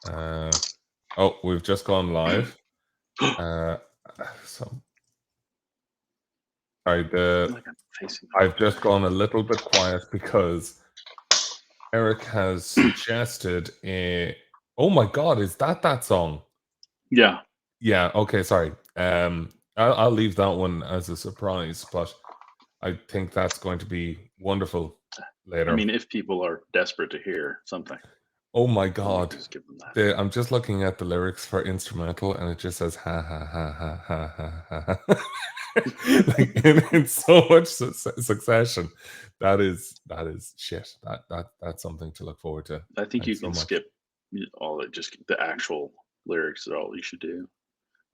Oh, we've just gone live. So sorry, I've just gone a little bit quiet because Eric has suggested a. Oh my God, is that song? Yeah. Yeah. Okay. Sorry. I'll leave that one as a surprise, but I think that's going to be wonderful later. I mean, if people are desperate to hear something. Oh my God. Just give them that. I'm just looking at the lyrics for instrumental and it just says ha ha ha ha ha ha ha. Like in so much succession. That is shit. That's something to look forward to. I think you So can much. skip all it, just the actual lyrics is all you should do.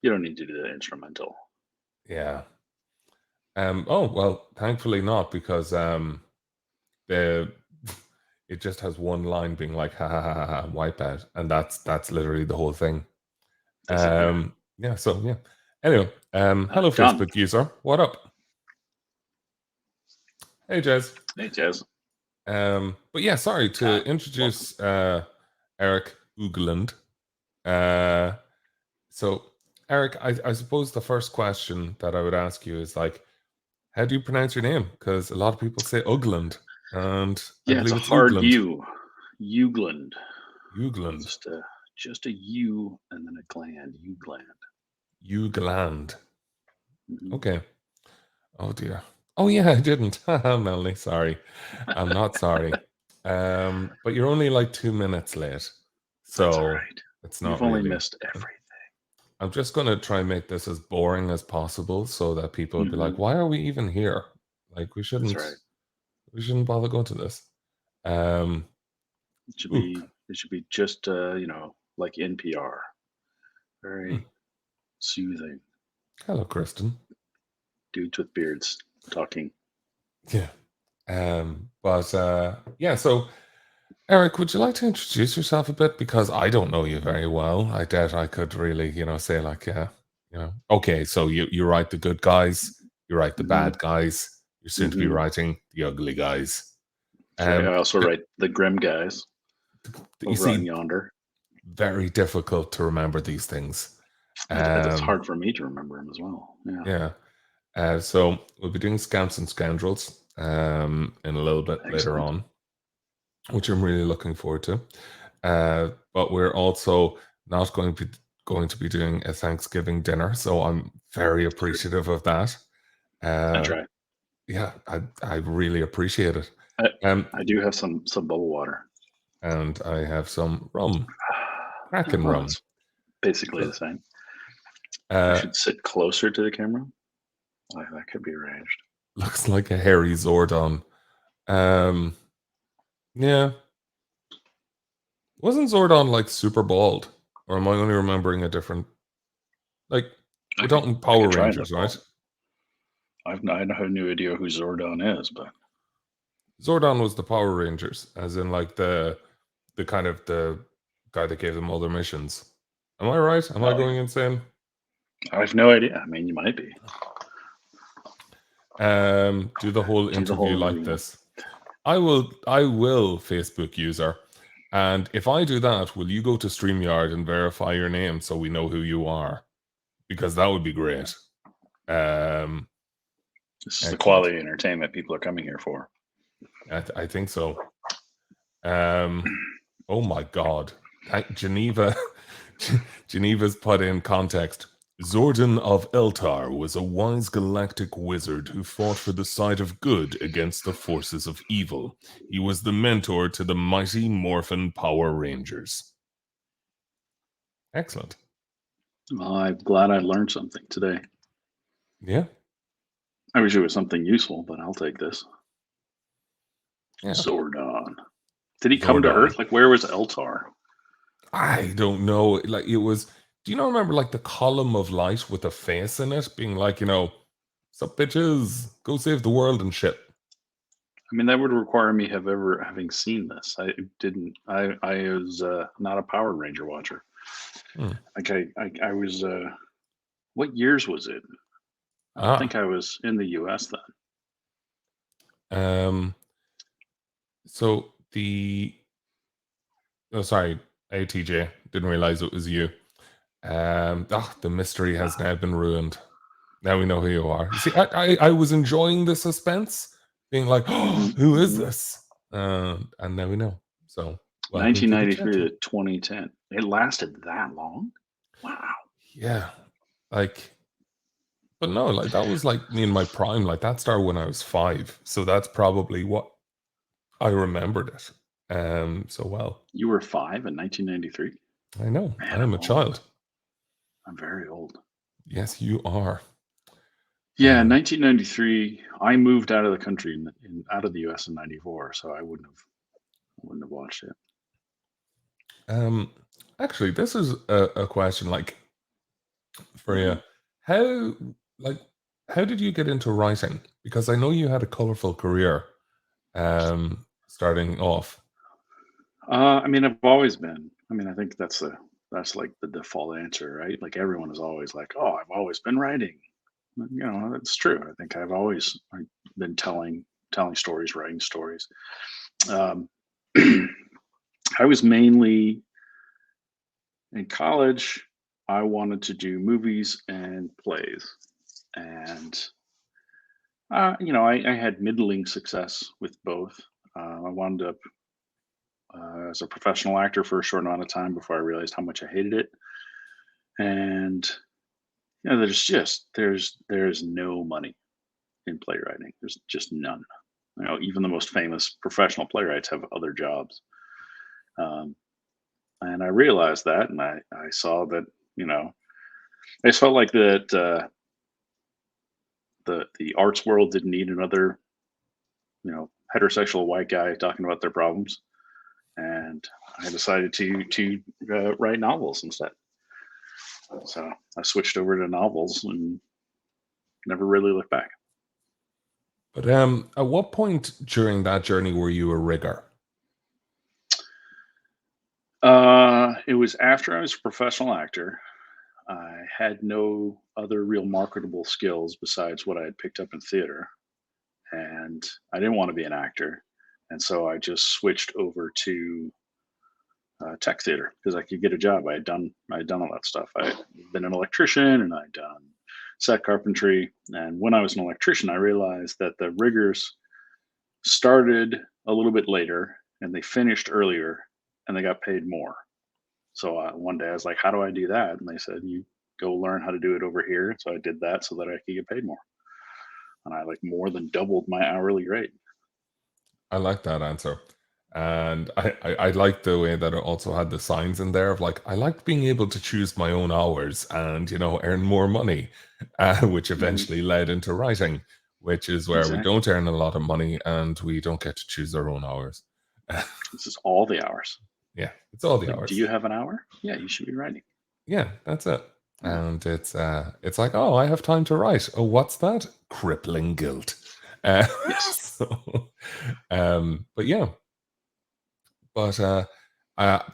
You don't need to do the instrumental. Yeah. Oh well, thankfully not, because the it just has one line being like ha ha ha ha, ha wipeout, and that's literally the whole thing. Yeah, so yeah. Anyway, hello Done. Facebook user. What up? Hey Jez. Hey Jez. But yeah, sorry to introduce Eric Ugland. So Eric, I suppose the first question that I would ask you is like, how do you pronounce your name? Because a lot of people say Ugland, and I Yeah, it's believe a it's hard Ugland. U. Ugland. Ugland. Just a U and then a gland. Ugland. Ugland. Okay. Oh dear. Oh yeah, I didn't. Melanie, sorry. I'm not sorry. But you're only like 2 minutes late. So that's all right. It's not You've only really. missed everything. I'm just gonna try and make this as boring as possible so that people will be like, why are we even here? Like we shouldn't bother going to this. It should be just like NPR. Very soothing. Hello, Kristen. Dudes with beards talking. Yeah. But yeah, so Eric, would you like to introduce yourself a bit? Because I don't know you very well. I doubt I could really, say like, okay, so you write the good guys, you write the bad guys, you're soon to be writing the ugly guys. I also write the grim guys over on yonder. Very difficult to remember these things. It's hard for me to remember them as well. Yeah. So we'll be doing Scamps and Scoundrels in a little bit later on, which I'm really looking forward to. But we're also not going to be doing a Thanksgiving dinner, so I'm very appreciative of that. I try. Yeah, I really appreciate it. I do have some bubble water, and I have some rum, Kraken rum. It's basically the same. I should sit closer to the camera. That could be arranged. Looks like a hairy Zordon. Yeah. Wasn't Zordon like super bald? Or am I only remembering a different? Like, we're talking Power Rangers, right? I have no idea who Zordon is, but Zordon was the Power Rangers, as in like the kind of the guy that gave them all their missions. Am I right? Am I going insane? I have no idea. I mean, you might be. Do the whole interview like this. I will Facebook user. And if I do that, will you go to StreamYard and verify your name so we know who you are? Because that would be great. This is the quality entertainment people are coming here for. I think so. Oh my God. Geneva's put in context. Zordon of Eltar was a wise galactic wizard who fought for the side of good against the forces of evil. He was the mentor to the mighty Morphin Power Rangers. Excellent. Well, I'm glad I learned something today. Yeah. I wish it was something useful, but I'll take this. Yeah. Zordon. Did he come to Earth? Like, where was Eltar? I don't know. Like, it was. Do you not remember like the column of light with a face in it, being like, "Sup bitches, go save the world" and shit. I mean, that would require me having seen this. I didn't. I was not a Power Ranger watcher. Like I was. What years was it? I don't think I was in the U.S. then. So the. Oh, sorry, ATJ. didn't realize it was you. The mystery has now been ruined. Now we know who you are. You see, I was enjoying the suspense, being like, oh, who is this? And now we know. So welcome to the 1993 chat. to 2010. It lasted that long? Wow. Yeah, like, but no, like that was like me in my prime. Like that started when I was 5, so that's probably what I remembered it. So well. You were 5 in 1993? I know I Man, am I'm a old. child. I'm very old. Yes, you are. Yeah, Um, 1993. I moved out of the country out of the U.S. in '94, so I wouldn't have watched it. um, actually, this is a question like for you. hmm How like how did you get into writing? Because I know you had a colorful career starting off. I mean, I've always been. I mean, I think that's like the default answer, right? Like everyone is always like, "Oh, I've always been writing." That's true. I think I've always been telling stories, writing stories. Um, I was mainly in college. I wanted to do movies and plays, and I had middling success with both. I wound up as a professional actor for a short amount of time before I realized how much I hated it. And there's no money in playwriting. There's just none. Even the most famous professional playwrights have other jobs. Um, and I realized that, and I saw that. I just felt like that the arts world didn't need another heterosexual white guy talking about their problems, and I decided to write novels instead. So I switched over to novels and never really looked back. But at what point during that journey were you a rigger? It was after I was a professional actor. I had no other real marketable skills besides what I had picked up in theater, and I didn't want to be an actor, and so I just switched over to tech theater because I could get a job. I had done all that stuff. I had been an electrician and I'd done set carpentry. And when I was an electrician, I realized that the riggers started a little bit later and they finished earlier and they got paid more. So one day I was like, "How do I do that?" And they said, "You go learn how to do it over here." So I did that so that I could get paid more, and I like more than doubled my hourly rate. I like that answer. And I like the way that it also had the signs in there of like, I liked being able to choose my own hours and, earn more money, which hmm eventually led into writing, which is where we Exactly. don't earn a lot of money and we don't get to choose our own hours. This is all the hours. Yeah, it's all the Like, do hours. you have an hour? Yeah, you should be writing. Yeah, that's it. Yeah. And it's like, oh, I have time to write. Oh, what's that? Crippling guilt. Uh, Yes. so, but yeah, but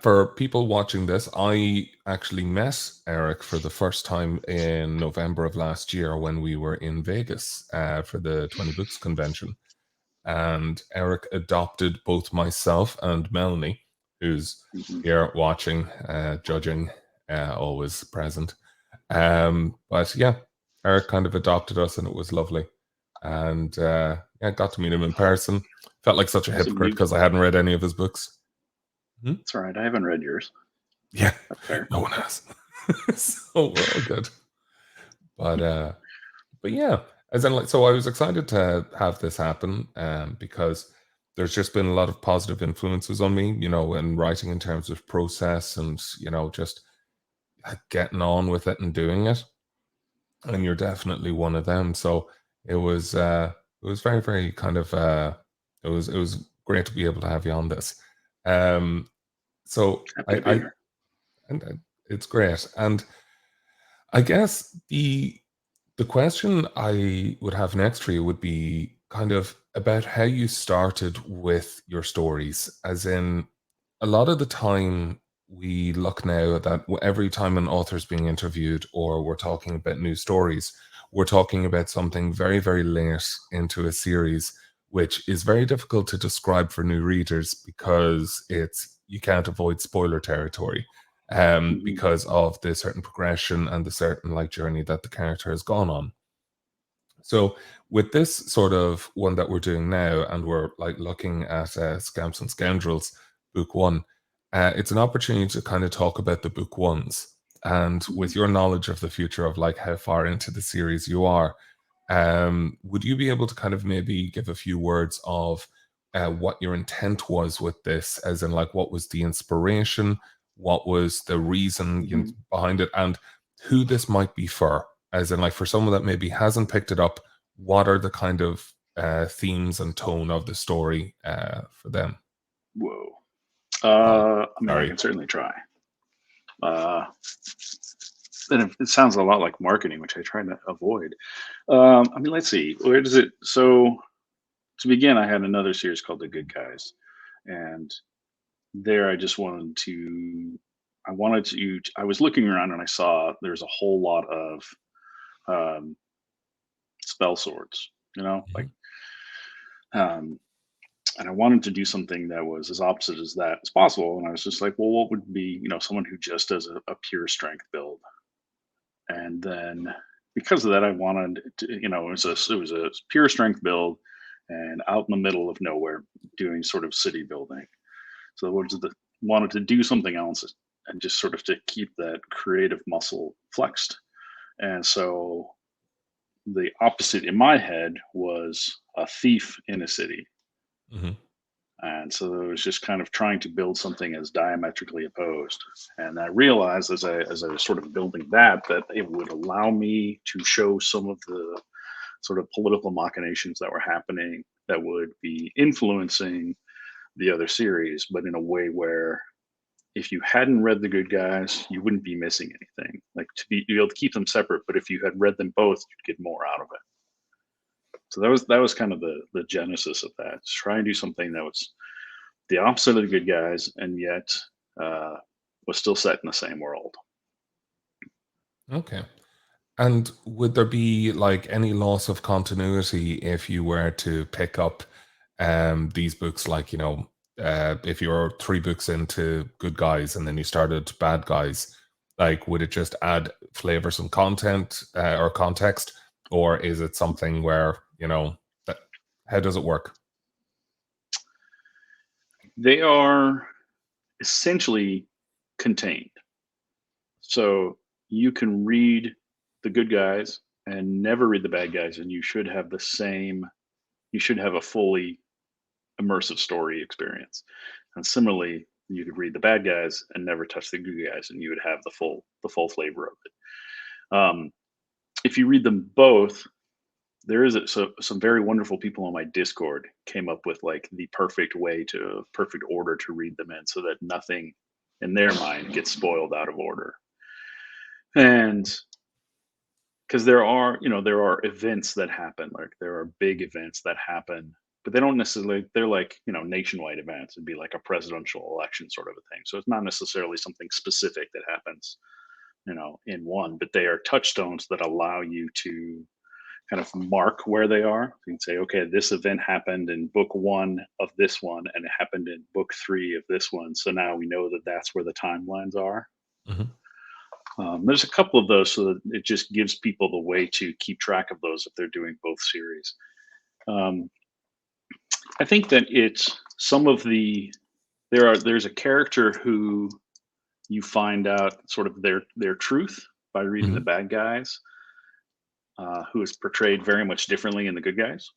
for people watching this, I actually met Eric for the first time in November of last year when we were in Vegas for the 20 Books convention. And Eric adopted both myself and Melanie, who's hmm here watching, judging, always present. But yeah, Eric kind of adopted us, and it was lovely. And yeah, got to meet him in person. Felt like such a So hypocrite you, because I hadn't read any of his books. Hmm? that's all right. I haven't read yours. Yeah, That's fair. no one has. So we're all good. But yeah, as in like, so I was excited to have this happen, because there's just been a lot of positive influences on me, in writing in terms of process and just getting on with it and doing it. And you're definitely one of them. So it was very, very kind of it was great to be able to have you on this. Um, so Happy I to be I here. and it's great. And I guess the question I would have next for you would be kind of about how you started with your stories, as in a lot of the time we look now that every time an author's being interviewed or we're talking about new stories, we're talking about something very, very late into a series, which is very difficult to describe for new readers because it's you can't avoid spoiler territory. Mhm. because of the certain progression and the certain like journey that the character has gone on. So with this sort of one that we're doing now, and we're like looking at Scamps and Scoundrels, book one, it's an opportunity to kind of talk about the book ones. And with Mhm. your knowledge of the future of like how far into the series you are, would you be able to kind of maybe give a few words of what your intent was with this, as in like what was the inspiration, what was the reason Mhm. behind it, and who this might be for? As in, like, for someone that maybe hasn't picked it up, what are the kind of themes and tone of the story for them? Whoa. Oh, I mean, I sorry. can certainly try. Uh, and it sounds a lot like marketing, which I try to avoid. I mean, let's see. Where does it? So to begin, I had another series called The Good Guys, and there I just wanted to. I wanted to. I was looking around and I saw there's a whole lot of um, spell swords. Like, Mhm. um, and I wanted to do something that was as opposite as that as possible. And I was just like, well, what would be, someone who just does a pure strength build? And then because of that, I wanted to, it was a pure strength build, and out in the middle of nowhere, doing sort of city building. So wanted to do something else and just sort of to keep that creative muscle flexed. And so the opposite in my head was a thief in a city. Mhm. And so it was just kind of trying to build something as diametrically opposed. And I realized as I was sort of building that it would allow me to show some of the sort of political machinations that were happening that would be influencing the other series, but in a way where if you hadn't read The Good Guys, you wouldn't be missing anything. Like, be able to keep them separate, but if you had read them both, you'd get more out of it. So that was kind of the genesis of that. Just try and do something that was the opposite of The Good Guys, and yet uh, was still set in the same world. Okay. And would there be like any loss of continuity if you were to pick up these books, like, if you're three books into Good Guys and then you started Bad Guys, like, would it just add flavor, some content or context, or is it something where, that, how does it work? They are essentially contained. So you can read The Good Guys and never read The Bad Guys, and you should have a fully immersive story experience. And similarly, you could read The Bad Guys and never touch The Good Guys, and you would have the full flavor of it. If you read them both, there is some very wonderful people on my Discord came up with like the perfect order to read them in, so that nothing in their mind gets spoiled out of order. And because there are events that happen, like there are big events that happen, but they don't necessarily, they're like, nationwide events. It'd be like a presidential election sort of a thing, so it's not necessarily something specific that happens in one, but they are touchstones that allow you to kind of mark where they are. You can say, okay, this event happened in book one of this one, and it happened in book three of this one, so now we know that that's where the timelines are. Mhm. There's a couple of those, so that it just gives people the way to keep track of those if they're doing both series. Um, I think that it's some of the there's a character who you find out sort of their truth by reading the Mhm. bad guys, who is portrayed very much differently in the good guys.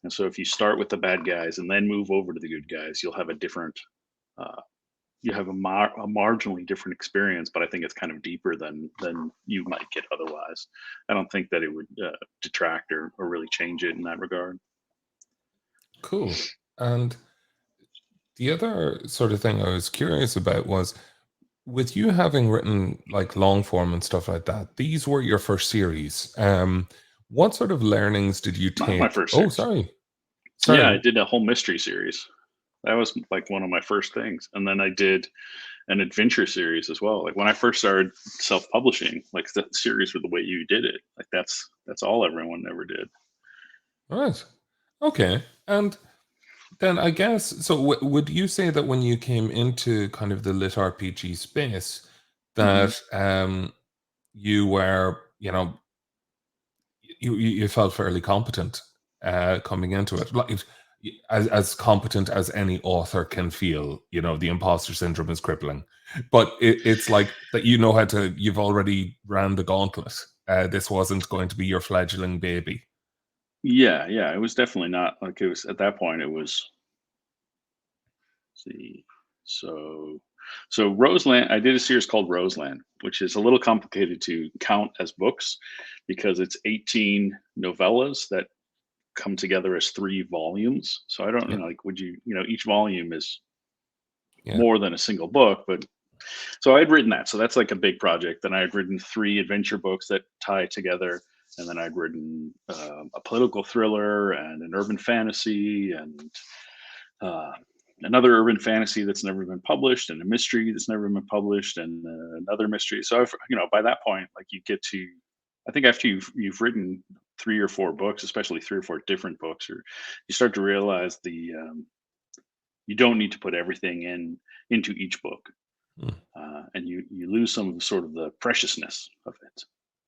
And so if you start with the bad guys and then move over to the good guys, you'll have a different uh, you have a marginally different experience, but I think it's kind of deeper than you might get otherwise. I don't think that it would detract or really change it in that regard. Cool. And the other sort of thing I was curious about was, with you having written like long form and stuff like that, these were your first series. What sort of learnings did you Not my take? first Oh, series. sorry. Yeah, Sorry. I did a whole mystery series. That was like one of my first things, and then I did an adventure series as well. Like when I first started self-publishing, like the series were the way you did it. Like that's all everyone ever did. Right. Okay. And then I guess so. Would you say that when you came into kind of the lit RPG space, Hmm. that you were, you felt fairly competent coming into it, like as competent as any author can feel. The imposter syndrome is crippling, but it's like that. How to. You've already ran the gauntlet. This wasn't going to be your fledgling baby. Yeah, yeah. It was definitely not like it was at that point. It was see. So, so Roseland, I did a series called Roseland, which is a little complicated to count as books because it's 18 novellas that come together as 3 volumes. So I don't, Yeah, like, would you, each volume is yeah. more than a single book, but so I'd written that. So that's like a big project. Then I had written 3 adventure books that tie together. And then I'd written a political thriller and an urban fantasy and uh, another urban fantasy that's never been published, and a mystery that's never been published, and another mystery. So I've, by that point, like you get to, I think after you've written 3 or 4 books, especially 3 or 4 different books, or you start to realize you don't need to put everything into each book, Mm, and you lose some of the sort of the preciousness of it,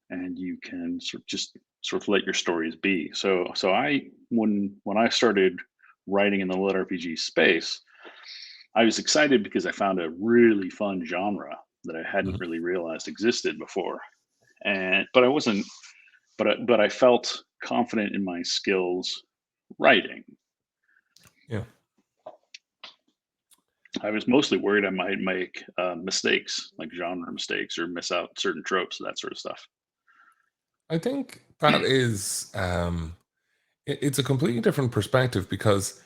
and you can sort of let your stories be. So I when I started writing in the lit RPG space, I was excited because I found a really fun genre that I hadn't mhm. really realized existed before. And but I wasn't but I felt confident in my skills writing. Yeah. I was mostly worried I might make mistakes, like genre mistakes, or miss out certain tropes, that sort of stuff. I think that is it's a completely different perspective because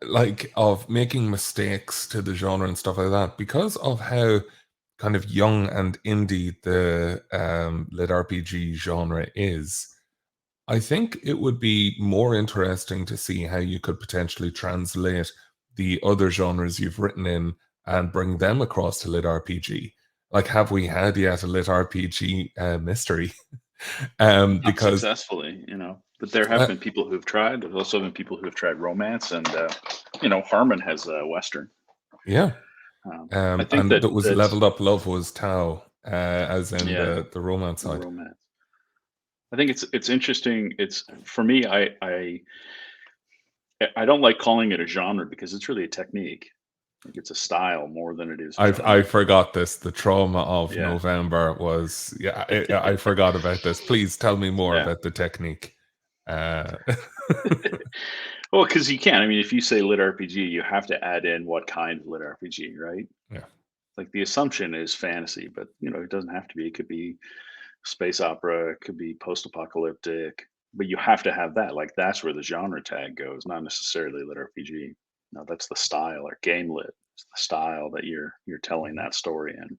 like of making mistakes to the genre and stuff like that, because of how kind of young and indie the lit RPG genre is. I think it would be more interesting to see how you could potentially translate the other genres you've written in and bring them across to lit RPG. Like, have we had yet a lit RPG mystery? Not Because successfully, but there have uh, been people who've tried. There's also been people who have tried romance, and Harmon has Western. yeah, I think and that that was that's leveled up. Love was Tao, as in yeah, the romance the side. romance. I think it's interesting. It's for me. I don't like calling it a genre because it's really a technique. Like it's a style more than it is a I genre. forgot this. The trauma of Yeah, November was, yeah. I forgot about this. Please tell me more yeah. about the technique. Uh, Well, because you can. I mean, if you say lit RPG, you have to add in what kind of lit RPG, right? yeah, Like the assumption is fantasy, but it doesn't have to be. It could be space opera, it could be post-apocalyptic, but you have to have that. Like that's where the genre tag goes, not necessarily lit RPG. No, that's the style or game lit. It's the style that you're telling mhm. that story in.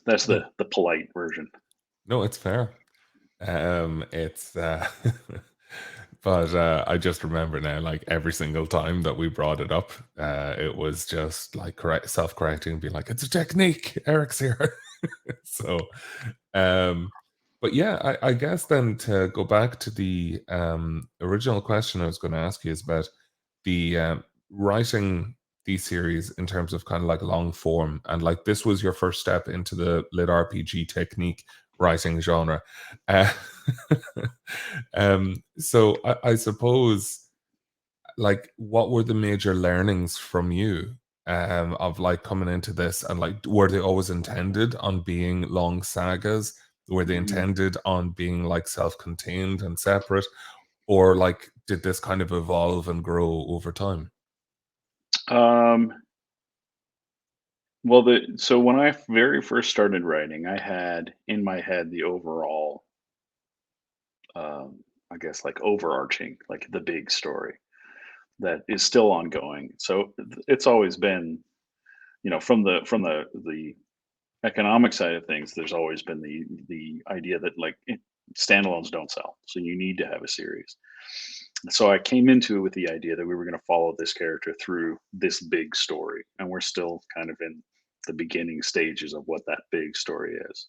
That's No, the polite version. no, it's fair. It's but I just remember now, like every single time that we brought it up, it was just like self-correcting, being like, "It's a technique." Eric's here, so um, but yeah, I guess then to go back to the original question I was going to ask you is about the writing these series in terms of kind of like long form, and like this was your first step into the lit RPG technique writing genre. Uh, so I suppose, like, what were the major learnings from you of like coming into this, and like were they always intended on being long sagas? Were they Mhm. intended on being like self-contained and separate, or like did this kind of evolve and grow over time? Um, well, so when I very first started writing, I had in my head the overall, I guess, like overarching, like the big story that is still ongoing. So it's always been, from the economic side of things, there's always been the idea that like standalones don't sell, so you need to have a series. So I came into it with the idea that we were going to follow this character through this big story, and we're still kind of in the beginning stages of what that big story is.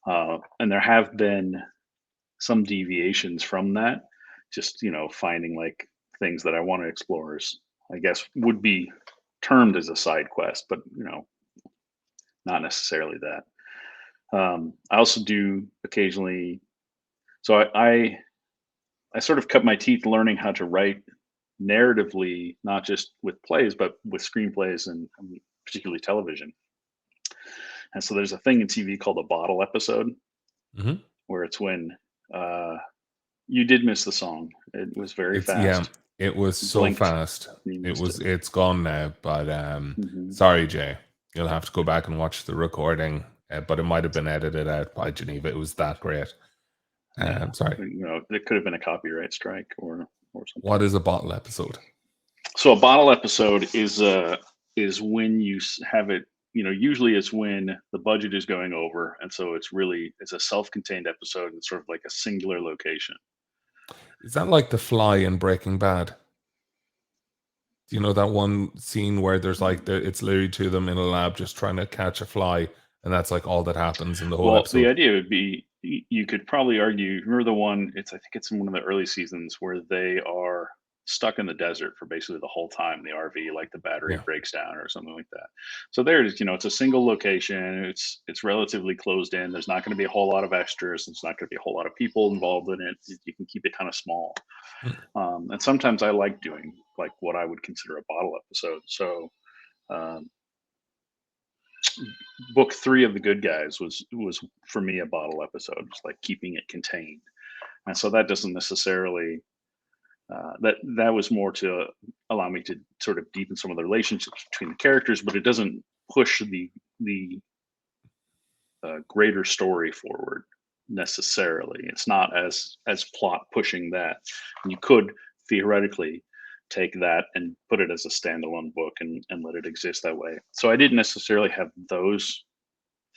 And there have been some deviations from that, just finding like things that I want to explore, is, I guess, would be termed as a side quest, but not necessarily that. I also do occasionally. So I sort of cut my teeth learning how to write narratively, not just with plays, but with screenplays and particularly television. And so there's a thing in TV called a bottle episode, Hmm. where it's when uh, you did miss the song. It was very It's yeah, fast. it was so Blinked fast. and you It missed it. was it's gone now, but Hmm. sorry, Jay. You'll have to go back and watch the recording, but it might have been edited out by Geneva. It was that great. Yeah, Sorry. it could have been a copyright strike or What something. is a bottle episode? So a bottle episode is when have it. Usually it's when the budget is going over, and so it's a self-contained episode. It's sort of like a singular location. Is that like the fly in Breaking Bad? Do you know that one scene where there's like it's literally two of them in a lab just trying to catch a fly, and that's like all that happens in the whole Well, the episode? idea would be you could probably argue. Remember the one? I think it's in one of the early seasons where they are stuck in the desert for basically the whole time. The RV, like the battery Yeah. breaks down or something like that. So there it is. It's a single location. It's relatively closed in. There's not going to be a whole lot of extras. There's not going to be a whole lot of people involved in it. You can keep it kind of small. Mm. And sometimes I like doing like what I would consider a bottle episode. So um, book three of the Good Guys was for me a bottle episode, just like keeping it contained. And so that doesn't necessarily that was more to allow me to sort of deepen some of the relationships between the characters, but it doesn't push the greater story forward necessarily. It's not as plot pushing that. You could theoretically take that and put it as a standalone book and let it exist that way. So I didn't necessarily have those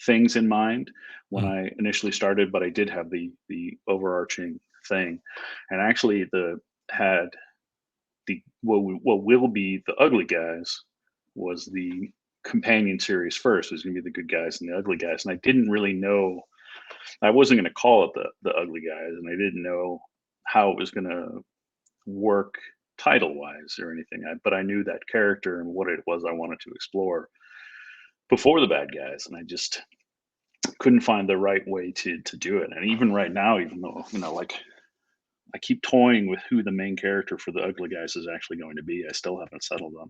things in mind when Mm. I initially started, but I did have the overarching thing, and actually the had the what will be the Ugly Guys was the companion series first. It was going to be the Good Guys and the Ugly Guys, and I didn't really know. I wasn't going to call it the Ugly Guys, and I didn't know how it was going to work title wise or anything. But I knew that character and what it was I wanted to explore before the bad guys, and I just couldn't find the right way to do it. And even right now, even though like I keep toying with who the main character for the Ugly Guys is actually going to be, I still haven't settled on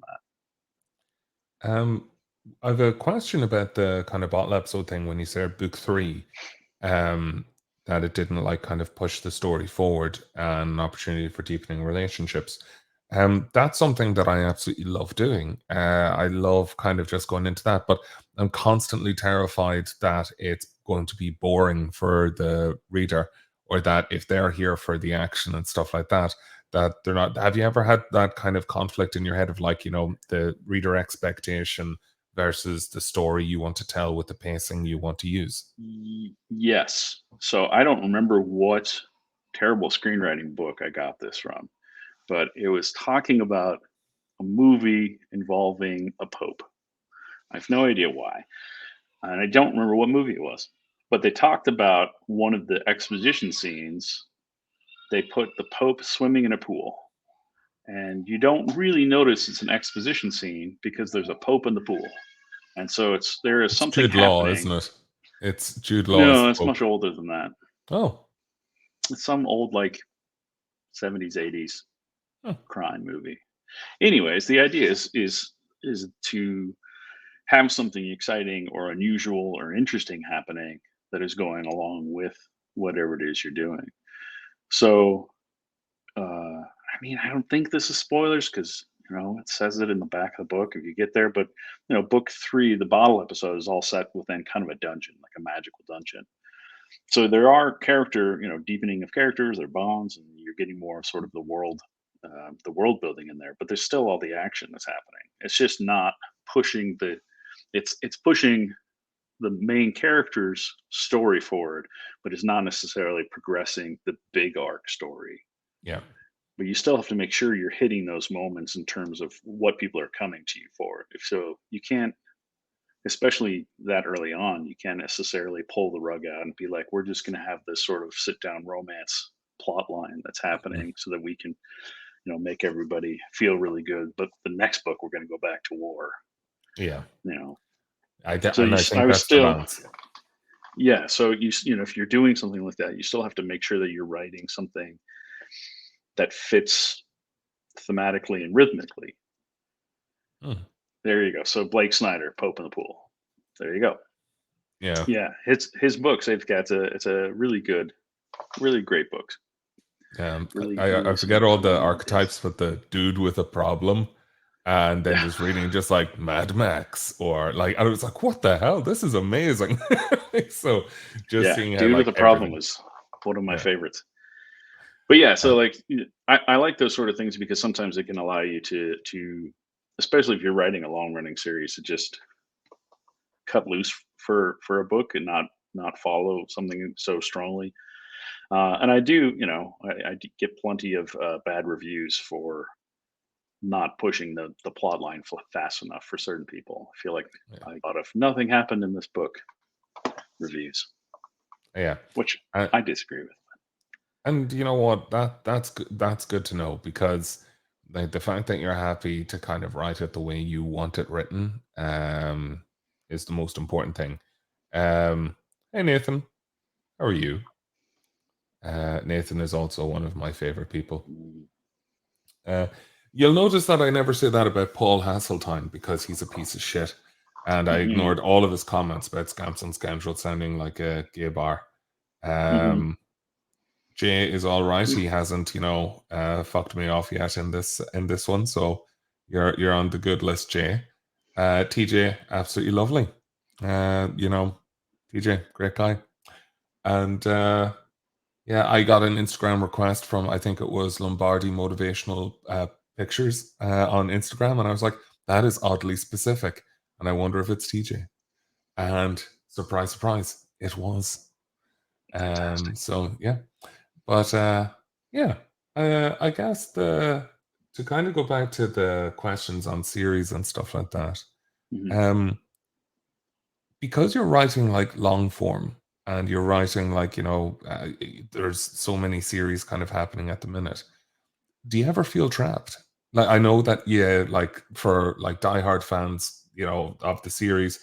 that. Um, I've a question about the kind of bottle episode thing when you said book three, um, that it didn't like kind of push the story forward and an opportunity for deepening relationships. That's something that I absolutely love doing. I love kind of just going into that, but I'm constantly terrified that it's going to be boring for the reader, or that if they're here for the action and stuff like that, that they're not. Have you ever had that kind of conflict in your head of like, the reader expectation versus the story you want to tell with the pacing you want to use? Yes. So I don't remember what terrible screenwriting book I got this from, but it was talking about a movie involving a pope. I have no idea why, and I don't remember what movie it was. But they talked about one of the exposition scenes. They put the pope swimming in a pool, and you don't really notice it's an exposition scene because there's a pope in the pool, and so there is It's something Jude Law, happening. isn't it? It's Jude Law as No, the it's Pope. much older than that. Oh, It's some old like 70s, 80s huh. crime movie. Anyways, the idea is to have something exciting or unusual or interesting happening that is going along with whatever it is you're doing. So, I mean, I don't think this is spoilers because it says it in the back of the book if you get there. But book three, the bottle episode is all set within kind of a dungeon, like a magical dungeon. So there are deepening of characters, their bonds, and you're getting more of sort of the world building in there. But there's still all the action that's happening. It's just not pushing it's pushing the main character's story forward, but it's not necessarily progressing the big arc story. Yeah. But you still have to make sure you're hitting those moments in terms of what people are coming to you for. If so, you can't, especially that early on, you can't necessarily pull the rug out and be like, we're just going to have this sort of sit down romance plot line that's Mhm. happening so that we can, make everybody feel really good. But the next book, we're going to go back to war, Yeah. you know. So and I think I was that's the still, balance. yeah. So if you're doing something like that, you still have to make sure that you're writing something that fits thematically and rhythmically. Hmm. There you go. So Blake Snyder, Pope in the Pool. There you go. Yeah. Yeah, his books. It's a really good, really great books. Really, I really some forget all the phenomenal ideas. archetypes, but the dude with a problem, and then Yeah, just reading just like Mad Max, or like I was like, what the hell? This is amazing. So just yeah. seeing how Dude with like a Problem everything, is one of my yeah, favorites. But yeah, uh, so like I like those sort of things because sometimes it can allow you to, especially if you're writing a long running series, to just cut loose for a book and not follow something so strongly. And I do, I do get plenty of bad reviews for not pushing the plot line fast enough for certain people. I feel like yeah, I got if nothing happened in this book reviews, yeah. which Uh, I disagree with. and you know what? That's good to know, because like the fact that you're happy to kind of write it the way you want it written, is the most important thing. Um, hey Nathan, how are you? Nathan is also one of my favorite people. Uh, you'll notice that I never say that about Paul Hasseltine, because he's a piece of shit. And I Mm-hmm. ignored all of his comments about Scamps and Scoundrels sounding like a gay bar. Mm-hmm. Um, Jay is all right. He hasn't, fucked me off yet in this one. So you're on the good list, Jay. TJ, absolutely lovely. TJ, great guy. And yeah, I got an Instagram request from, I think it was Lombardi Motivational Pictures on Instagram, and I was like, that is oddly specific, and I wonder if it's TJ. And surprise, surprise, it was. Fantastic. So yeah, but yeah, I guess the to kind of go back to the questions on series and stuff like that. Hmm. Um, because you're writing like long form, and you're writing like there's so many series kind of happening at the minute. Do you ever feel trapped? Like, I know that, yeah, like for like diehard fans, of the series,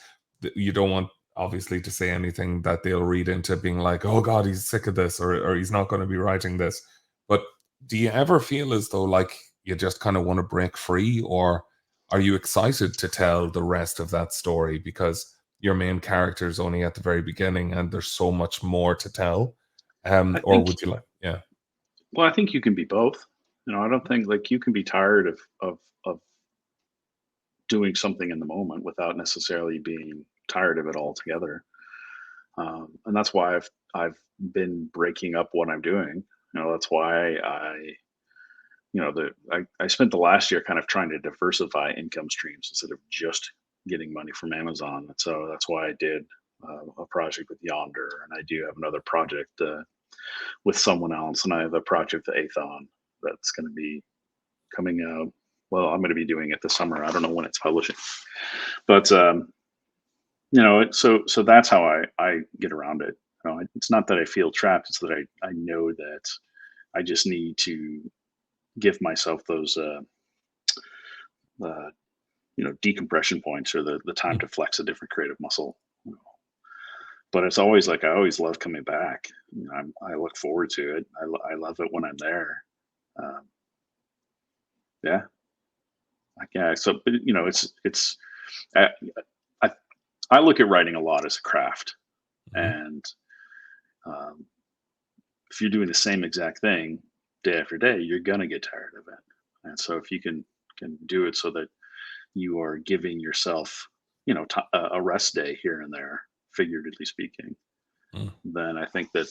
you don't want obviously to say anything that they'll read into being like, oh god, he's sick of this, or he's not going to be writing this. But do you ever feel as though like you just kind of want to break free, or are you excited to tell the rest of that story because your main character is only at the very beginning and there's so much more to tell? I Or think would you like, yeah, Well, I think you can be both. I don't think like you can be tired of doing something in the moment without necessarily being tired of it altogether. And that's why I've been breaking up what I'm doing. That's why I spent the last year kind of trying to diversify income streams instead of just getting money from Amazon. And so that's why I did a project with Yonder, and I do have another project with someone else, and I have a project with Athon that's going to be coming out. Well, I'm going to be doing it this summer. I don't know when it's publishing, but so that's how I get around it. It's not that I feel trapped; it's that I know that I just need to give myself those uh, decompression points, or the time mm, to flex a different creative muscle. But it's always like I always love coming back. I look forward to it. I love it when I'm there. Um, yeah, yeah. So, but, I, I I look at writing a lot as a craft, mhm. and um, if you're doing the same exact thing day after day, you're gonna get tired of it. And so, if you can do it so that you are giving yourself, a rest day here and there, figuratively speaking, Mm. then I think that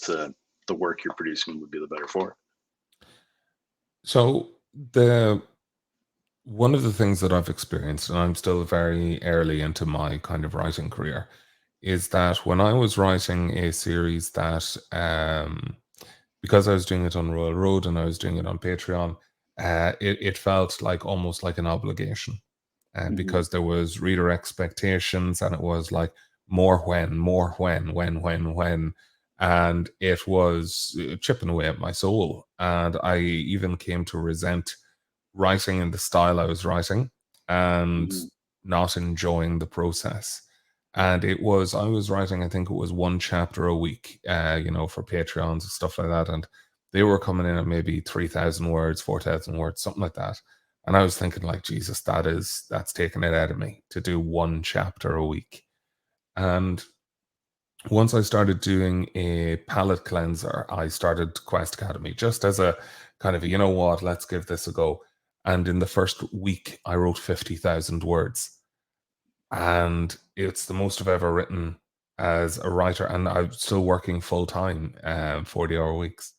the work you're producing would be the better for it. So the one of the things that I've experienced, and I'm still very early into my kind of writing career, is that when I was writing a series that, because I was doing it on Royal Road and I was doing it on Patreon, it felt like almost like an obligation, Hmm. because there was reader expectations, and it was like more when, and it was chipping away at my soul, and I even came to resent writing in the style I was writing, and Hmm. not enjoying the process. and I was writing, I think it was one chapter a week, for Patreons and stuff like that, and they were coming in at maybe 3,000 words, 4,000 words, something like that. And I was thinking, like, Jesus, that's taking it out of me to do one chapter a week. And once I started doing a palette cleanser, I started Quest Academy just as a kind of, you know what, let's give this a go. And in the first week, I wrote 50,000 words. And it's the most I've ever written as a writer. And I'm still working full time, 40-hour weeks.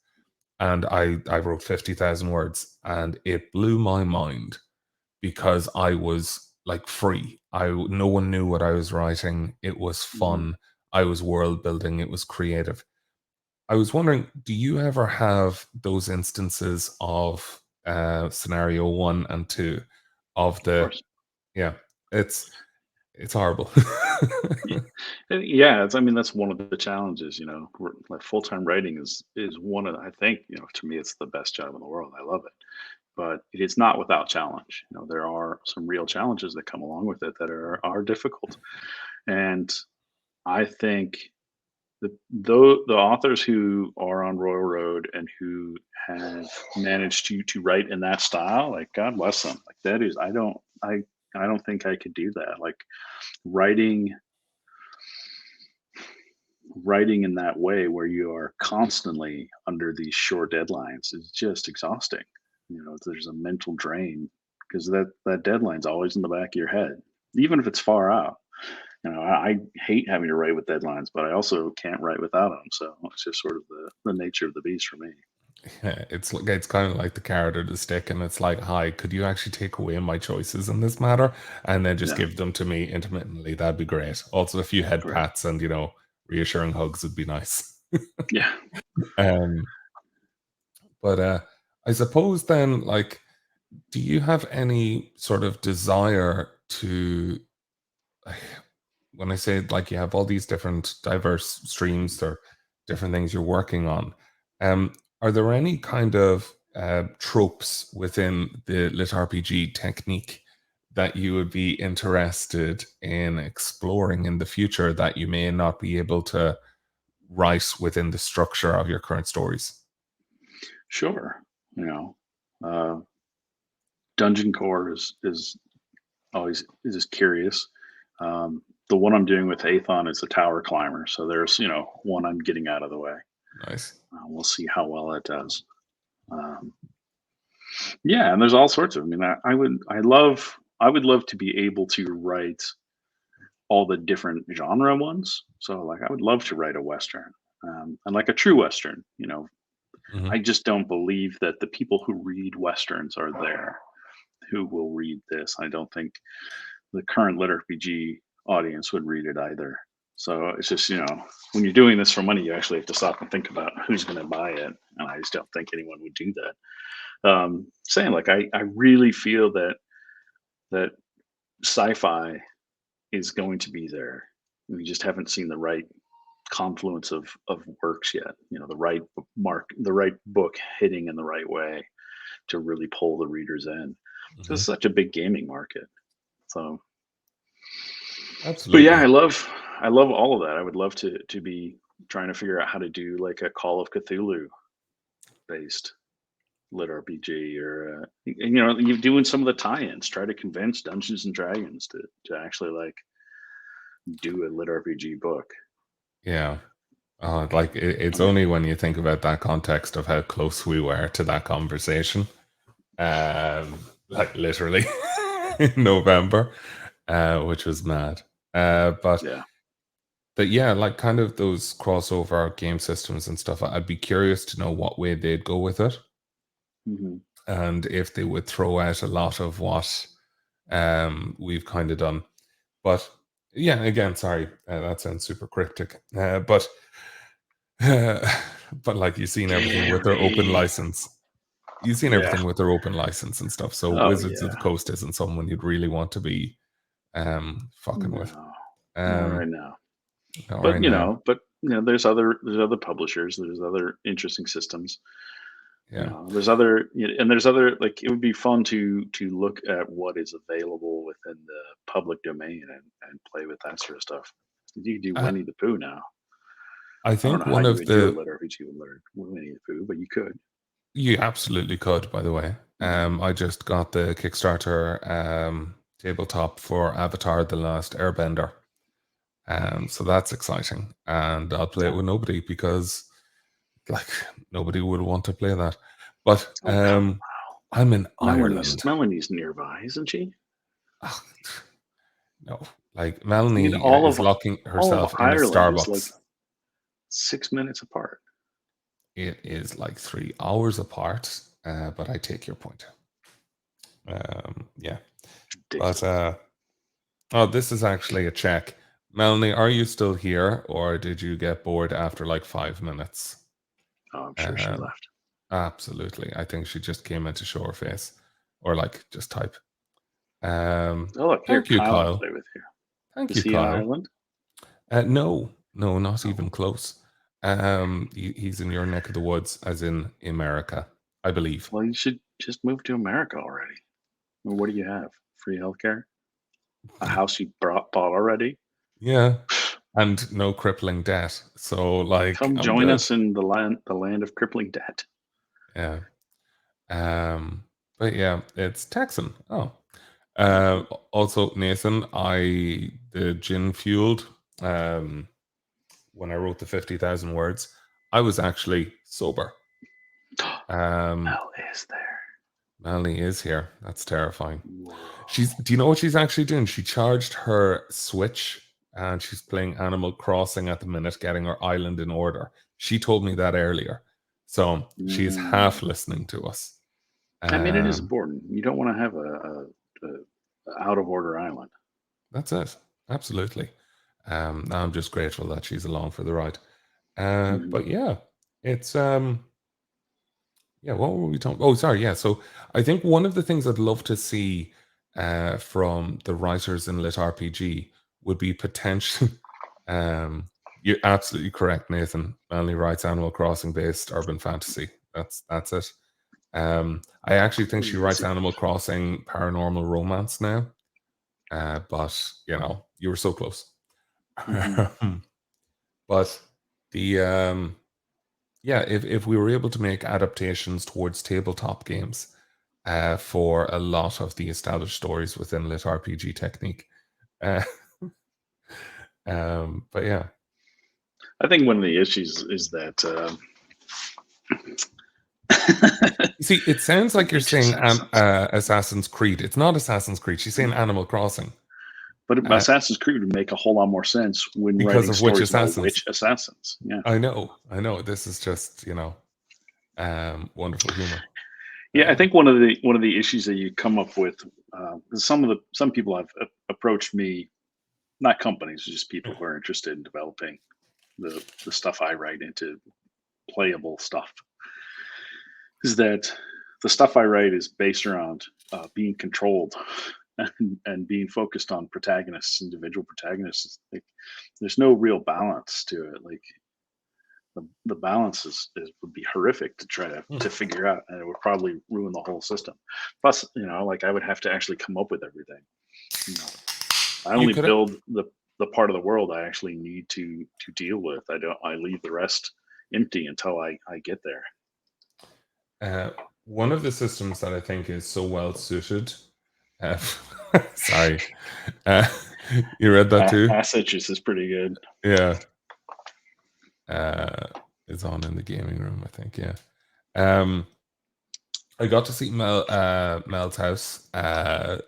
And I wrote 50,000 words, and it blew my mind because I was like free. No one knew what I was writing. It was Hmm. fun. I was world building. It was creative. I was wondering, do you ever have those instances of scenario one and two of Of the, course. yeah, it's it's horrible. Ye- Yeah, I mean, that's one of the challenges. Like full time writing is one of I think to me it's the best job in the world. I love it, but it is not without challenge. There are some real challenges that come along with it that are difficult, and I think the authors who are on Royal Road and who have managed to write in that style, like God bless them. Like that is, I don't think I could do that. Like writing writing in that way where you are constantly under these short deadlines is just exhausting. There's a mental drain because that deadline's always in the back of your head, even if it's far out. I hate having to write with deadlines, but I also can't write without them. So it's just sort of the nature of the beast for me. Yeah, it's kind of like the carrot or the stick, and it's like, hi, could you actually take away my choices in this matter, and then just Yeah, give them to me intermittently? That'd be great. Also, a few head right. pats and reassuring hugs would be nice. Yeah, um, but I suppose then, like, do you have any sort of desire to when I say like you have all these different diverse streams or different things you're working on, are there any kind of tropes within the lit RPG technique that you would be interested in exploring in the future that you may not be able to write within the structure of your current stories? sure. You know, uh, Dungeon Core is always is just curious. The one I'm doing with Athon is a tower climber, so there's one I'm getting out of the way. Nice. We'll see how well it does. Um, yeah, and there's all sorts of. I mean, I would love to be able to write all the different genre ones. So like, I would love to write a western, and like a true western. I Hmm. just don't believe that the people who read westerns are there who will read this. I don't think the current lit RPG audience would read it either. So it's just, when you're doing this for money, you actually have to stop and think about who's going to buy it. And I just don't think anyone would do that. Saying like, I really feel that sci-fi is going to be there. We just haven't seen the right confluence of works yet. The right book hitting in the right way to really pull the readers in. So Hmm. it's such a big gaming market. So but yeah, Absolutely. I love all of that. I would love to be trying to figure out how to do like a Call of Cthulhu based lit RPG, or you doing some of the tie-ins. Try to convince Dungeons and Dragons to actually like do a lit RPG book. Yeah. Like I it's mean, only when you think about that context of how close we were to that conversation, like literally in November, which was mad. But yeah. yeah, like kind of those crossover game systems and stuff. I'd be curious to know what way they'd go with it, Hmm. and if they would throw out a lot of what we've kind of done. But yeah, again, sorry, that sounds super cryptic. But but like you've seen everything with their open Gary. license. You've seen Yeah. everything with their open license and stuff. So Oh Wizards of yeah. the Coast isn't someone you'd really want to be fucking with. No, not Um right now. not But right now. there's other publishers. There's other interesting systems. Yeah. There's other, and there's other, like, it would be fun to look at what is available within the public domain and play with that sort of stuff. You can do Uh, Winnie the Pooh now. I I don't think know how one you of would do it, the letter if you would learn Winnie the Pooh, but you could. you absolutely could, by the way. Mhm. I just got the Kickstarter tabletop for Avatar: The Last Airbender. So that's exciting, and I'll play it Yeah. with nobody because, like, nobody would want to play that. But Oh, come on. I'm in Melanie's Ireland. Melanie's nearby, isn't she? Ugh, no, like I mean, Melanie all is of locking all of herself in a Ireland is like Starbucks. 6 minutes apart. It is like 3 hours apart, but I take your point. Yeah, but Ridiculous. oh, this is actually a check. Melanie, are you still here, or did you get bored after like 5 minutes? Oh, I'm sure she Um, left. absolutely. I think she just came in to show her face, or like just type. Oh, look, here, Thank you, Kyle will Kyle. play with you. Thank Is you, he in Kyle. Ireland? No, no, not Oh, even close. He's in your neck of the woods, as in America, I believe. well, you should just move to America already. Well, what do you have? Free healthcare? A house you bought already? Yeah, and no crippling debt. So, like, Come I'm join good. us in the land of crippling debt. Yeah. Um, but yeah, it's Texan. Oh. Mhm. Also, Nathan, the gin fueled, um, when I wrote the 50,000 words, I was actually sober. Um, Mel is there. Melanie is here. That's terrifying. Whoa. Do you know what she's actually doing? She charged her Switch and she's playing Animal Crossing at the minute, getting her island in order. She told me that earlier. So she's half Mm. listening to us. I mean, it is Um, important. You don't want to have a out of order island. that's it. Absolutely. I'm just grateful that she's along for the ride. Mhm. But yeah, it's yeah, what were we talking? Oh, sorry, yeah. So I think one of the things I'd love to see from the writers in Lit RPG would be potential. um, you're absolutely correct, Nathan. Manly writes Animal Crossing based urban fantasy. That's it. I actually think she writes Easy. Animal Crossing paranormal romance now. But you were so close. Mhm. But the yeah, if we were able to make adaptations towards tabletop games for a lot of the established stories within Lit RPG technique. Uh, but yeah, I think one of the issues is that you see, it sounds let like you're me just saying say something. Assassin's Creed. It's not Assassin's Creed. She's saying Animal Crossing But uh, Assassin's Creed would make a whole lot more sense when because writing of which stories about assassins. witch assassins. Yeah. I know, I know. This is just wonderful humor. Yeah, I Um, think one of the issues that you come up with, some people have approached me, not companies, just people who are interested in developing the stuff I write into playable stuff. Is that the stuff I write is based around being controlled and being focused on protagonists, individual protagonists. Like, there's no real balance to it. Like the balance is would be horrific to try hmm. to figure out, and it would probably ruin the whole system. Plus, like I would have to actually come up with everything. You know, I You only could. build the part of the world I actually need to deal with. I don't. I leave the rest empty until I get there. Uh, one of the systems that I think is so well suited. Uh, sorry, uh, you read that too? Asset use is pretty good. Yeah, uh, is on in the gaming room. I think. Yeah. Um, I got to see Mel's house a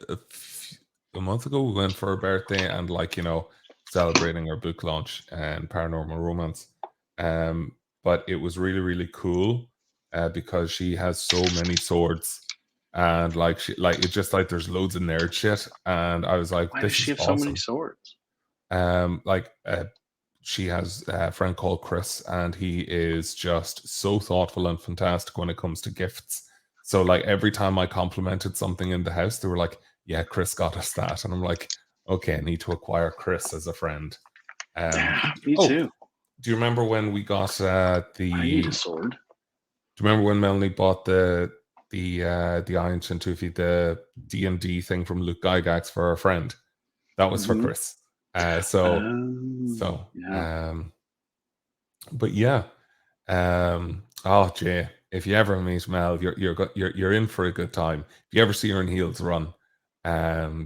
month ago. We went for her birthday and celebrating her book launch and paranormal romance. But it was really really cool because she has so many swords and it's just like there's loads of nerd shit and I was like Why does this she is have so many awesome. swords? Um, like she has a friend called Chris, and he is just so thoughtful and fantastic when it comes to gifts. So, like, every time I complimented something in the house, they were like, "Yeah, Chris got us that," and I'm like, "Okay, I need to acquire Chris as a friend." Yeah, me Oh, too. do you remember when we got I need the? a sword. Do you remember when Melanie bought the Ancient Tufi, the D&D thing from Luke Gygax for our friend. That was for Chris. So yeah. but yeah. Oh, Jay, if you ever meet Mel, you're in for a good time. If you ever see her in heels, run,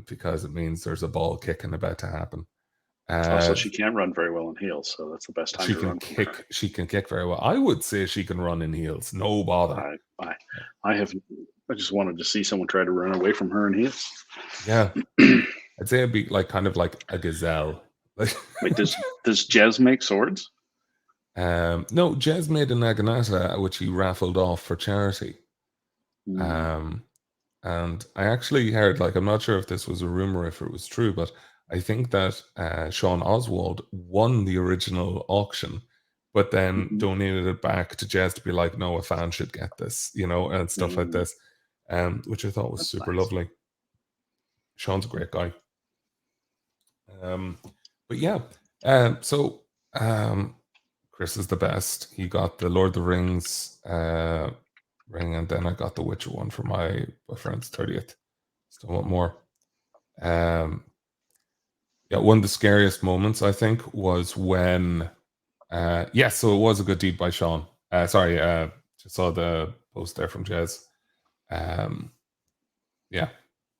because it means there's a ball kicking about to happen. Also, she can't run very well in heels, so that's the best time to run from her. She can kick very well. I would say she can run in heels, no bother. I just wanted to see someone try to run away from her in heels. Yeah, I'd say it'd be like kind of like a gazelle. Wait, does Jez make swords? No, Jez made an Aganata which he raffled off for charity. Mm. And I actually heard, like, I'm not sure if this was a rumor, if it was true, but I think that Sean Oswald won the original auction, but then donated it back to Jez to be like, no, a fan should get this, and stuff like this, which I thought was super lovely. Sean's a great guy. But yeah, so Chris is the best. He got the Lord of the Rings ring, and then I got the Witcher one for my boyfriend's 30th. Still want more. Yeah, one of the scariest moments I think was when so it was a good deed by Sean. Sorry, just saw the post there from Jez. Yeah,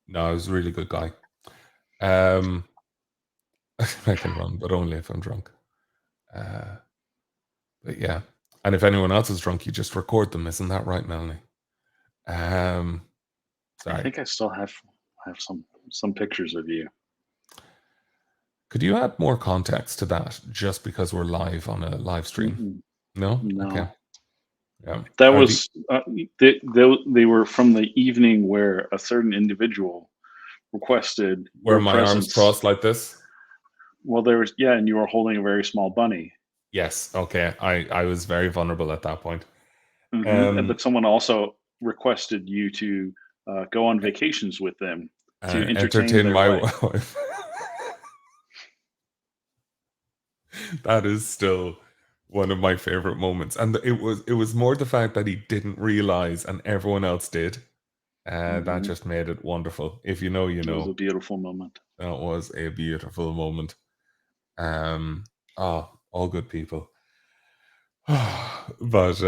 no, he was a really good guy. I can run, but only if I'm drunk. But yeah, and if anyone else is drunk, you just record them. Isn't that right, Melanie? Sorry. I think I still have some pictures of you. Could you add more context to that? Just because we're live on a live stream? No. Okay. Yeah. That was they were from the evening where a certain individual requested where my arms crossed like this. Well, there was and you were holding a very small bunny. Yes. Okay. I was very vulnerable at that point. But someone also requested you to go on vacations with them to entertain my wife. That is still one of my favorite moments, and it was more the fact that he didn't realize and everyone else did. That just made it wonderful. If you know, you know. It was a beautiful moment. That was a beautiful moment. All good people. But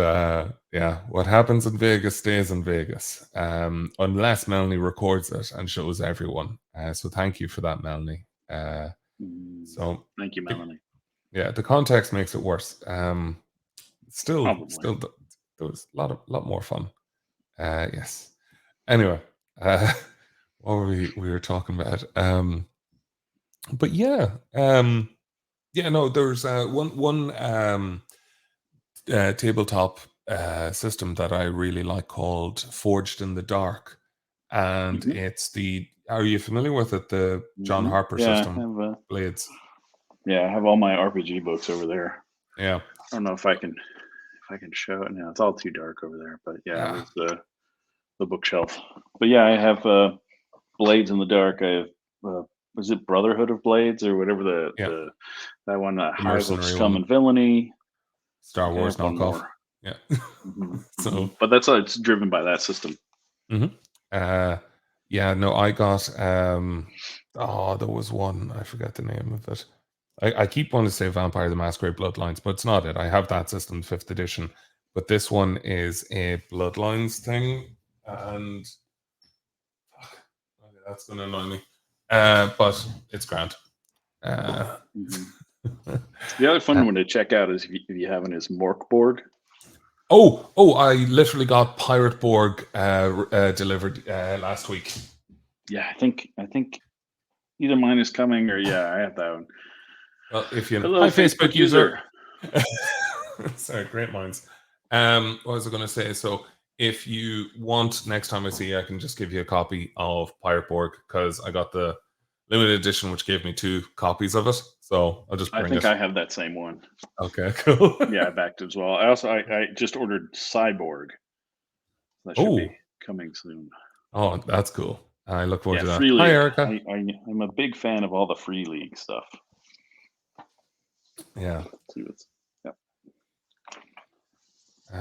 yeah, what happens in Vegas stays in Vegas, unless Melanie records it and shows everyone. So thank you for that, Melanie. So thank you, Melanie. Yeah, the context makes it worse. Still, there was a lot more fun. Yes. Anyway, what were we were talking about? But yeah, no, there's one tabletop system that I really like called Forged in the Dark, and it's the. Are you familiar with it? The John Harper system, Blades. Yeah, I have all my RPG books over there. Yeah, I don't know if I can show it now. It's all too dark over there, but it was the bookshelf. But yeah, I have Blades in the Dark. I have was it Brotherhood of Blades or whatever that one, Hive of Scum and Villainy. Star Wars knockoff. Yeah. So, but that's it's driven by that system. Yeah, no, I got there was one, I forget the name of it. I keep wanting to say Vampire the Masquerade Bloodlines, but it's not it. I have that system, 5th edition, but this one is a Bloodlines thing, and that's gonna annoy me. But it's grand. The other fun one to check out is if you have his Mork board. Oh! I literally got Pirate Borg delivered last week. Yeah, I think either mine is coming or I have that one. Well, if you hi Facebook user. Sorry, great minds. What was I going to say? So, if you want, next time I see you, I can just give you a copy of Pirate Borg because I got the limited edition, which gave me 2 copies of it. So I'll just bring it. I think I have that same one. Okay, cool. Yeah, I backed it as well. I just ordered Cyborg. That should be coming soon. Oh, that's cool. I look forward to that. Free League. Hi, Erica. I'm a big fan of all the Free League stuff. Yeah.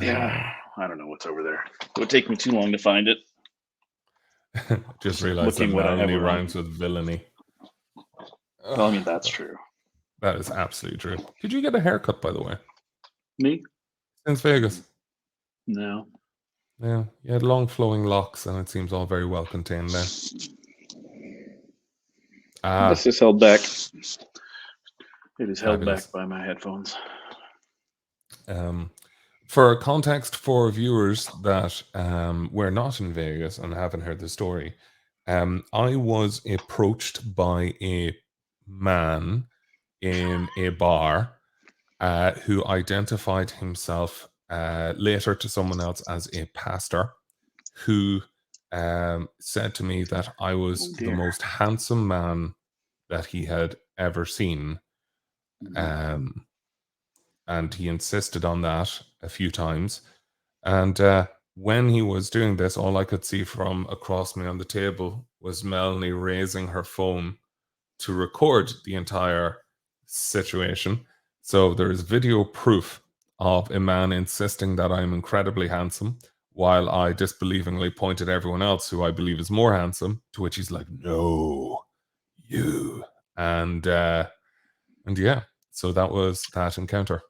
Yeah. I don't know what's over there. It would take me too long to find it. Just realized that Looking what I have Melanie around. rhymes with villainy. Well, I mean, that's true. That is absolutely true. Did you get a haircut, by the way, Me? since Vegas? No. Yeah, you had long flowing locks, and it seems all very well contained now. This is held back. It is held Fabulous. back by my headphones. For context for viewers that were not in Vegas and haven't heard the story, I was approached by a man in a bar who identified himself later to someone else as a pastor, who said to me that I was the most handsome man that he had ever seen. Um, and he insisted on that a few times. And when he was doing this, all I could see from across me on the table was Melanie raising her phone to record the entire situation. So there is video proof of a man insisting that I'm incredibly handsome, while I disbelievingly pointed everyone else who I believe is more handsome, to which he's like, "No, you." And yeah, so that was that encounter.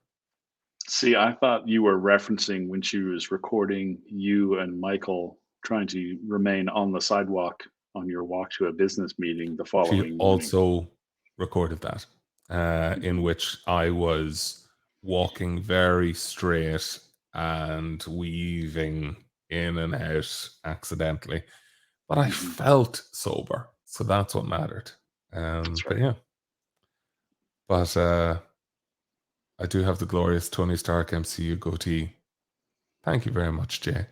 See, I thought you were referencing when she was recording you and Michael trying to remain on the sidewalk on your walk to a business meeting the She following morning. also recorded that, in which I was walking very straight and weaving in and out accidentally, but I felt sober, so that's what mattered. That's But right. yeah, but I do have the glorious Tony Stark MCU goatee. Thank you very much, Jay.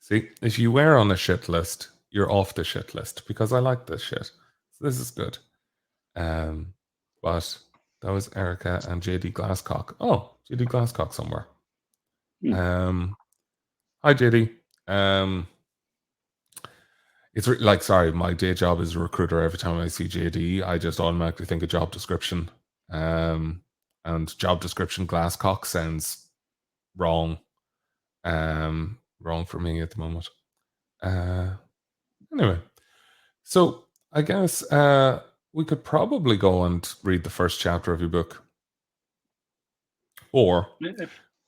See, if you were on a shit list, you're off the shit list because I like this shit. So this is good. But that was Erica and JD Glasscock. Oh, JD Glasscock somewhere. Hi JD. It's like, sorry, my day job is a recruiter. Every time I see JD, I just automatically think of job description. And job description Glasscock sounds wrong. Wrong for me at the moment. Anyway, so I guess we could probably go and read the first chapter of your book. Or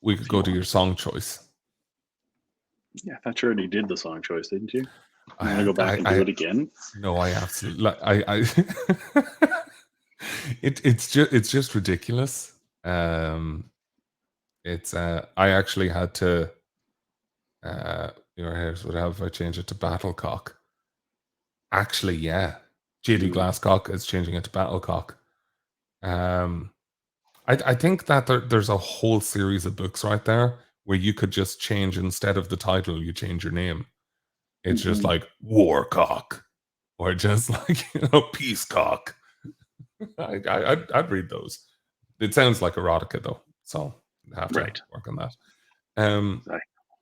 we could go to your song choice. Yeah, I thought you already did the song choice, didn't you? You want to go back and do it again? No, I absolutely. It's just ridiculous. It's I actually had to. Here's what have I changed it to Battlecock? Actually, yeah, JD Glasscock is changing it to Battlecock. I think that there's a whole series of books right there where you could just change, instead of the title, you change your name. It's just like Warcock, or just like Peacecock. I'd read those. It sounds like erotica though, so I have to work on that.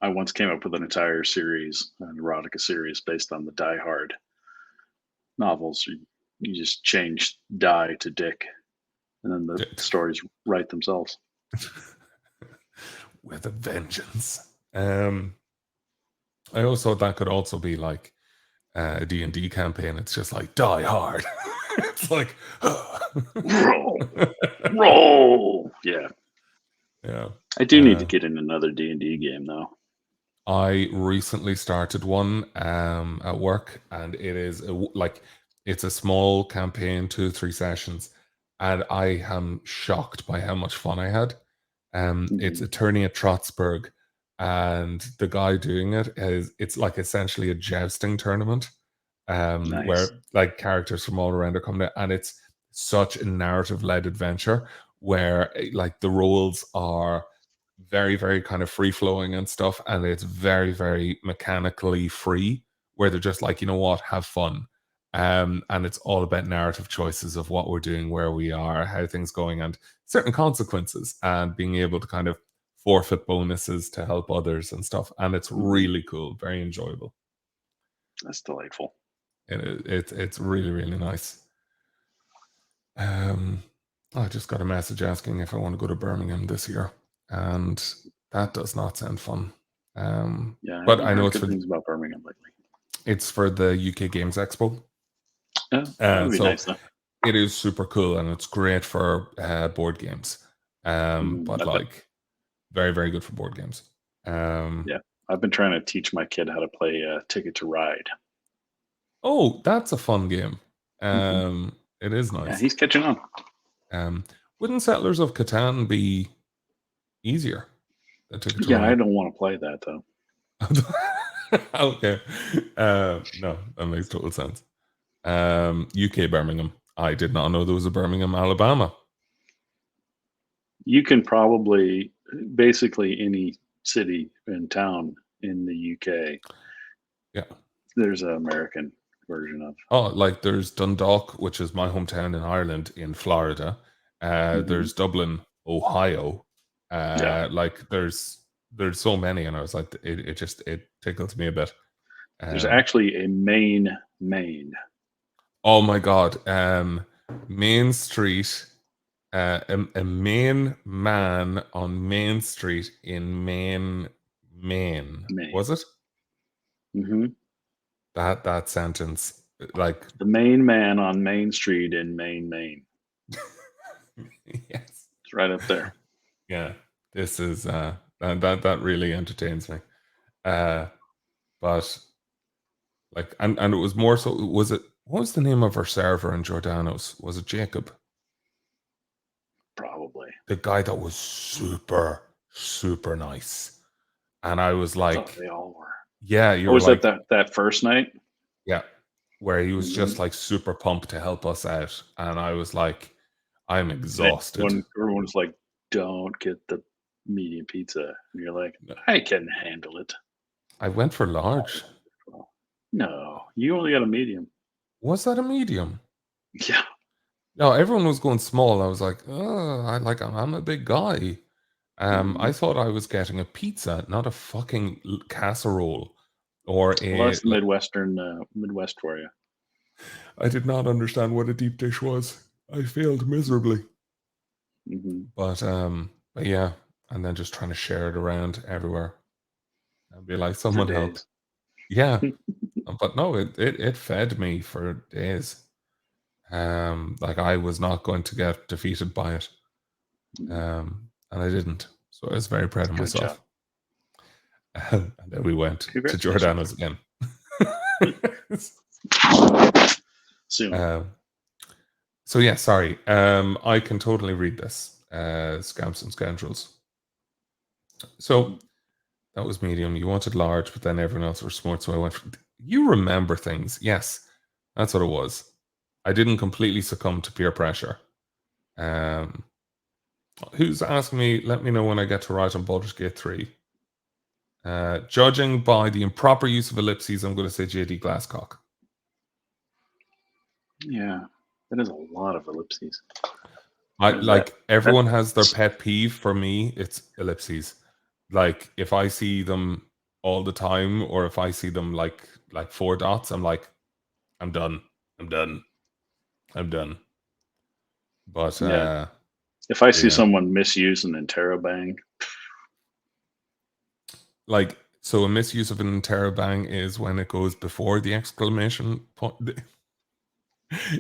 I once came up with an entire series, an erotica series based on the Die Hard novels. You just change Die to Dick, and then the stories write themselves. With a vengeance. I also thought that could also be like a D&D campaign. It's just like Die Hard. It's like roll. Yeah. I do need to get in another D&D game though. I recently started one at work, and it is it's a small campaign, 2-3 sessions, and I am shocked by how much fun I had. It's Attorney at Trotsburg, and the guy doing it's like essentially a jousting tournament, where like characters from all around are coming out, and it's such a narrative-led adventure where like the roles are very, very kind of free-flowing and stuff, and it's very, very mechanically free, where they're just like, you know what, have fun. And it's all about narrative choices of what we're doing, where we are, how things going, and certain consequences, and being able to kind of forfeit bonuses to help others and stuff. And it's really cool, very enjoyable. That's delightful. It's really, really nice. I just got a message asking if I want to go to Birmingham this year, and that does not sound fun. Yeah, I But haven't I know heard good things about Birmingham lately. it's for the UK Games Expo. Oh, that would be So nice though. it is super cool and it's great for board games. But I bet. like very, very good for board games. Yeah, I've been trying to teach my kid how to play Ticket to Ride. Oh, that's a fun game. Hmm. It is Yeah, nice. he's catching on. Um, wouldn't Settlers of Catan be easier than Ticket to Yeah, I Ride? don't want to play that though. Okay. No, that makes total sense. UK Birmingham. I did not know there was a Birmingham, Alabama. You can probably basically any city and town in the UK. Yeah. There's an American version of. Oh, like there's Dundalk, which is my hometown in Ireland, in Florida. Hmm. There's Dublin, Ohio. Yeah, Like there's so many, and I was like, it just it tickles me a bit. there's Um, actually a Maine. oh my God, Main Street, a Main man on Main Street in Maine, Maine. Maine. Was it Hmm. that sentence? Like, The Main man on Main Street in Maine, Maine. yes. It's right up there. Yeah, this is that really entertains me. Uh, but like, and it was more so. Was it? What was the name of our server in Giordano's? Was it Jacob, Probably. the guy that was super super nice? And I was I thought like, they all were. yeah, you Or were was that like, that first night? yeah, where he was Hmm. just like super pumped to help us out, and I was like, I'm And exhausted. when everyone was like, "Don't get the medium pizza," and you're like, "I can handle it." I went for large. Well, no, you only got a medium. Was that a medium? Yeah. No, everyone was going small. I was like, oh, I'm a big guy. I Mhm. thought I was getting a pizza, not a fucking casserole or Well, a that's the like. Midwest for you. I did not understand what a deep dish was. I failed miserably. Hmm. But yeah, and then just trying to share it around everywhere and be like, For someone help. days. Yeah, but no, it fed me for days. Like I was not going to get defeated by it. Mhm. And I didn't. So I was very proud of Good job. myself. And then we went to Congratulations. Giordano's again. Soon. um, so yeah, sorry. I can totally read this. Scamps and Scoundrels. So Mhm. that was medium. You wanted large, but then everyone else was smart. So I went for. You remember things. Yes, that's what it was. I didn't completely succumb to peer pressure. Um, who's asking me? Let me know when I get to write on Baldur's Gate 3. Judging by the improper use of ellipses, I'm going to say JD Glasscock. Yeah, that is a lot of ellipses. I What is that? like everyone has their pet peeve. For me, it's ellipses. Like if I see them all the time, or if I see them like four dots, I'm like, I'm done. I'm done. I'm done. But Yeah. If I see yeah, someone misusing interrobang, like so a misuse of an interrobang is when it goes before the exclamation point.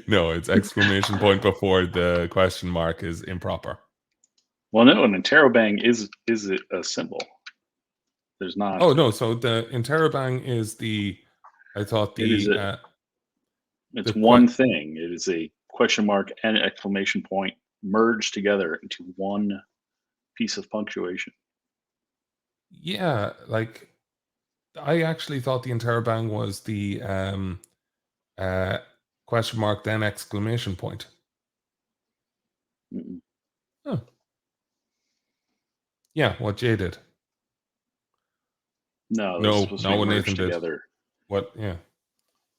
No, it's exclamation point before the question mark is improper. well, no, an interrobang is a symbol. There's not. Oh no, so the interrobang is the I thought It is the it's que- one thing. It is a question mark and exclamation point merged together into one piece of punctuation. yeah, like I actually thought the interrobang was the uh question mark then exclamation point. Mm-mm. Oh, yeah, what Jay did. No, that's No, supposed to not be what Nathan merged did. together. What yeah.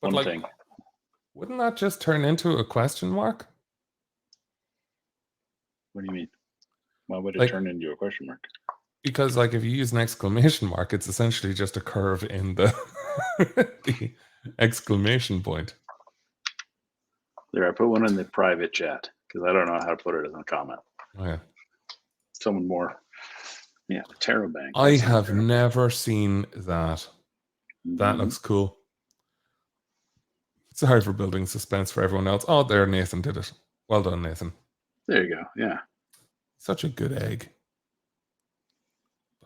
But One like thing. wouldn't that just turn into a question mark? What do you mean? Why would it Like turn into a question mark? because like if you use an exclamation mark, it's essentially just a curve in the the exclamation point. There, I put one in the private chat because I don't know how to put it as a comment. Oh, yeah. Someone more Yeah, the tarot bank. I That's the have tarot never seen that. That bank. looks cool. Sorry for building suspense for everyone else. Oh, there, Nathan did it. Well done, Nathan. There you go. Yeah. Such a good egg.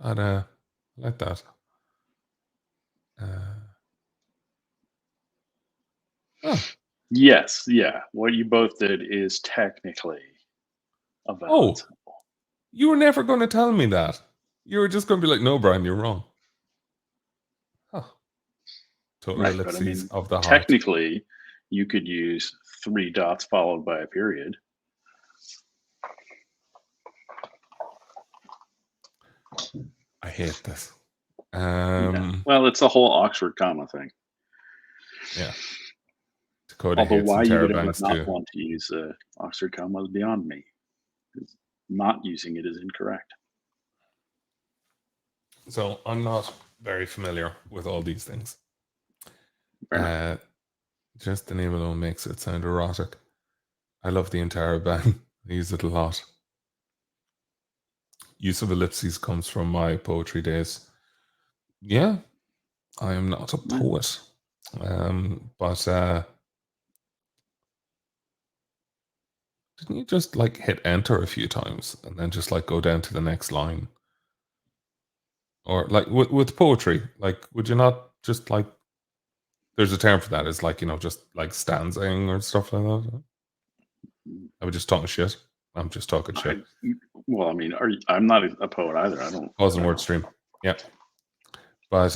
But I like that. Oh, Yes. Yeah. What you both did is technically a valid oh, symbol. you were never going to tell me that. You were just going to be like, no, Brian, you're wrong. Huh. Total Right. But I ellipses mean, of the heart. technically, you could use 3 dots followed by a period. I hate this. Yeah. Well, it's the whole Oxford comma thing. Yeah. Dakota Although hates why you would ever interrobangs not too. want to use Oxford comma is beyond me. 'Cause not using it is incorrect. So I'm not very familiar with all these things. Fair enough. Just the name alone makes it sound erotic. I love the interrobang. I use it a lot. Use of ellipses comes from my poetry days. Yeah, I am not a Yeah. poet. But didn't you just like hit enter a few times and then just like go down to the next line? Or like with poetry, like would you not just like there's a term for that, it's like, just like stanzing or stuff like that? I was just talking shit. I'm just talking I, shit. well, I mean, I'm not a poet either. I Pause and don't word know. stream. Yeah. But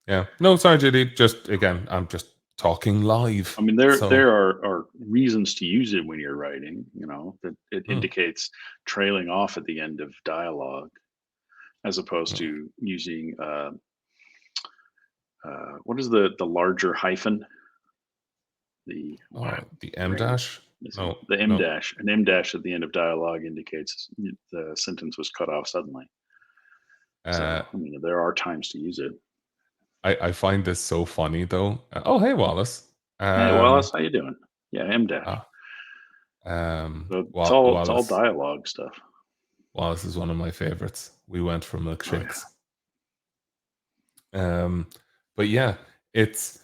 yeah. No, sorry, JD. Just again, I'm just talking live. I mean, So there are reasons to use it when you're writing. You know that it mm, indicates trailing off at the end of dialogue, as opposed mm. to using what is the larger hyphen? The Oh, the M brain dash? missing No, the M no. dash. An M dash at the end of dialogue indicates the sentence was cut off suddenly. Uh So I mean, there are times to use it. I find this so funny though. Oh hey Wallace. Hey, Um Wallace, how you doing? Yeah, M dash. ah, So it's all Wallace. dialogue stuff. Wallace is one of my favorites. We went for Oh yeah. milkshakes. Um but yeah, it's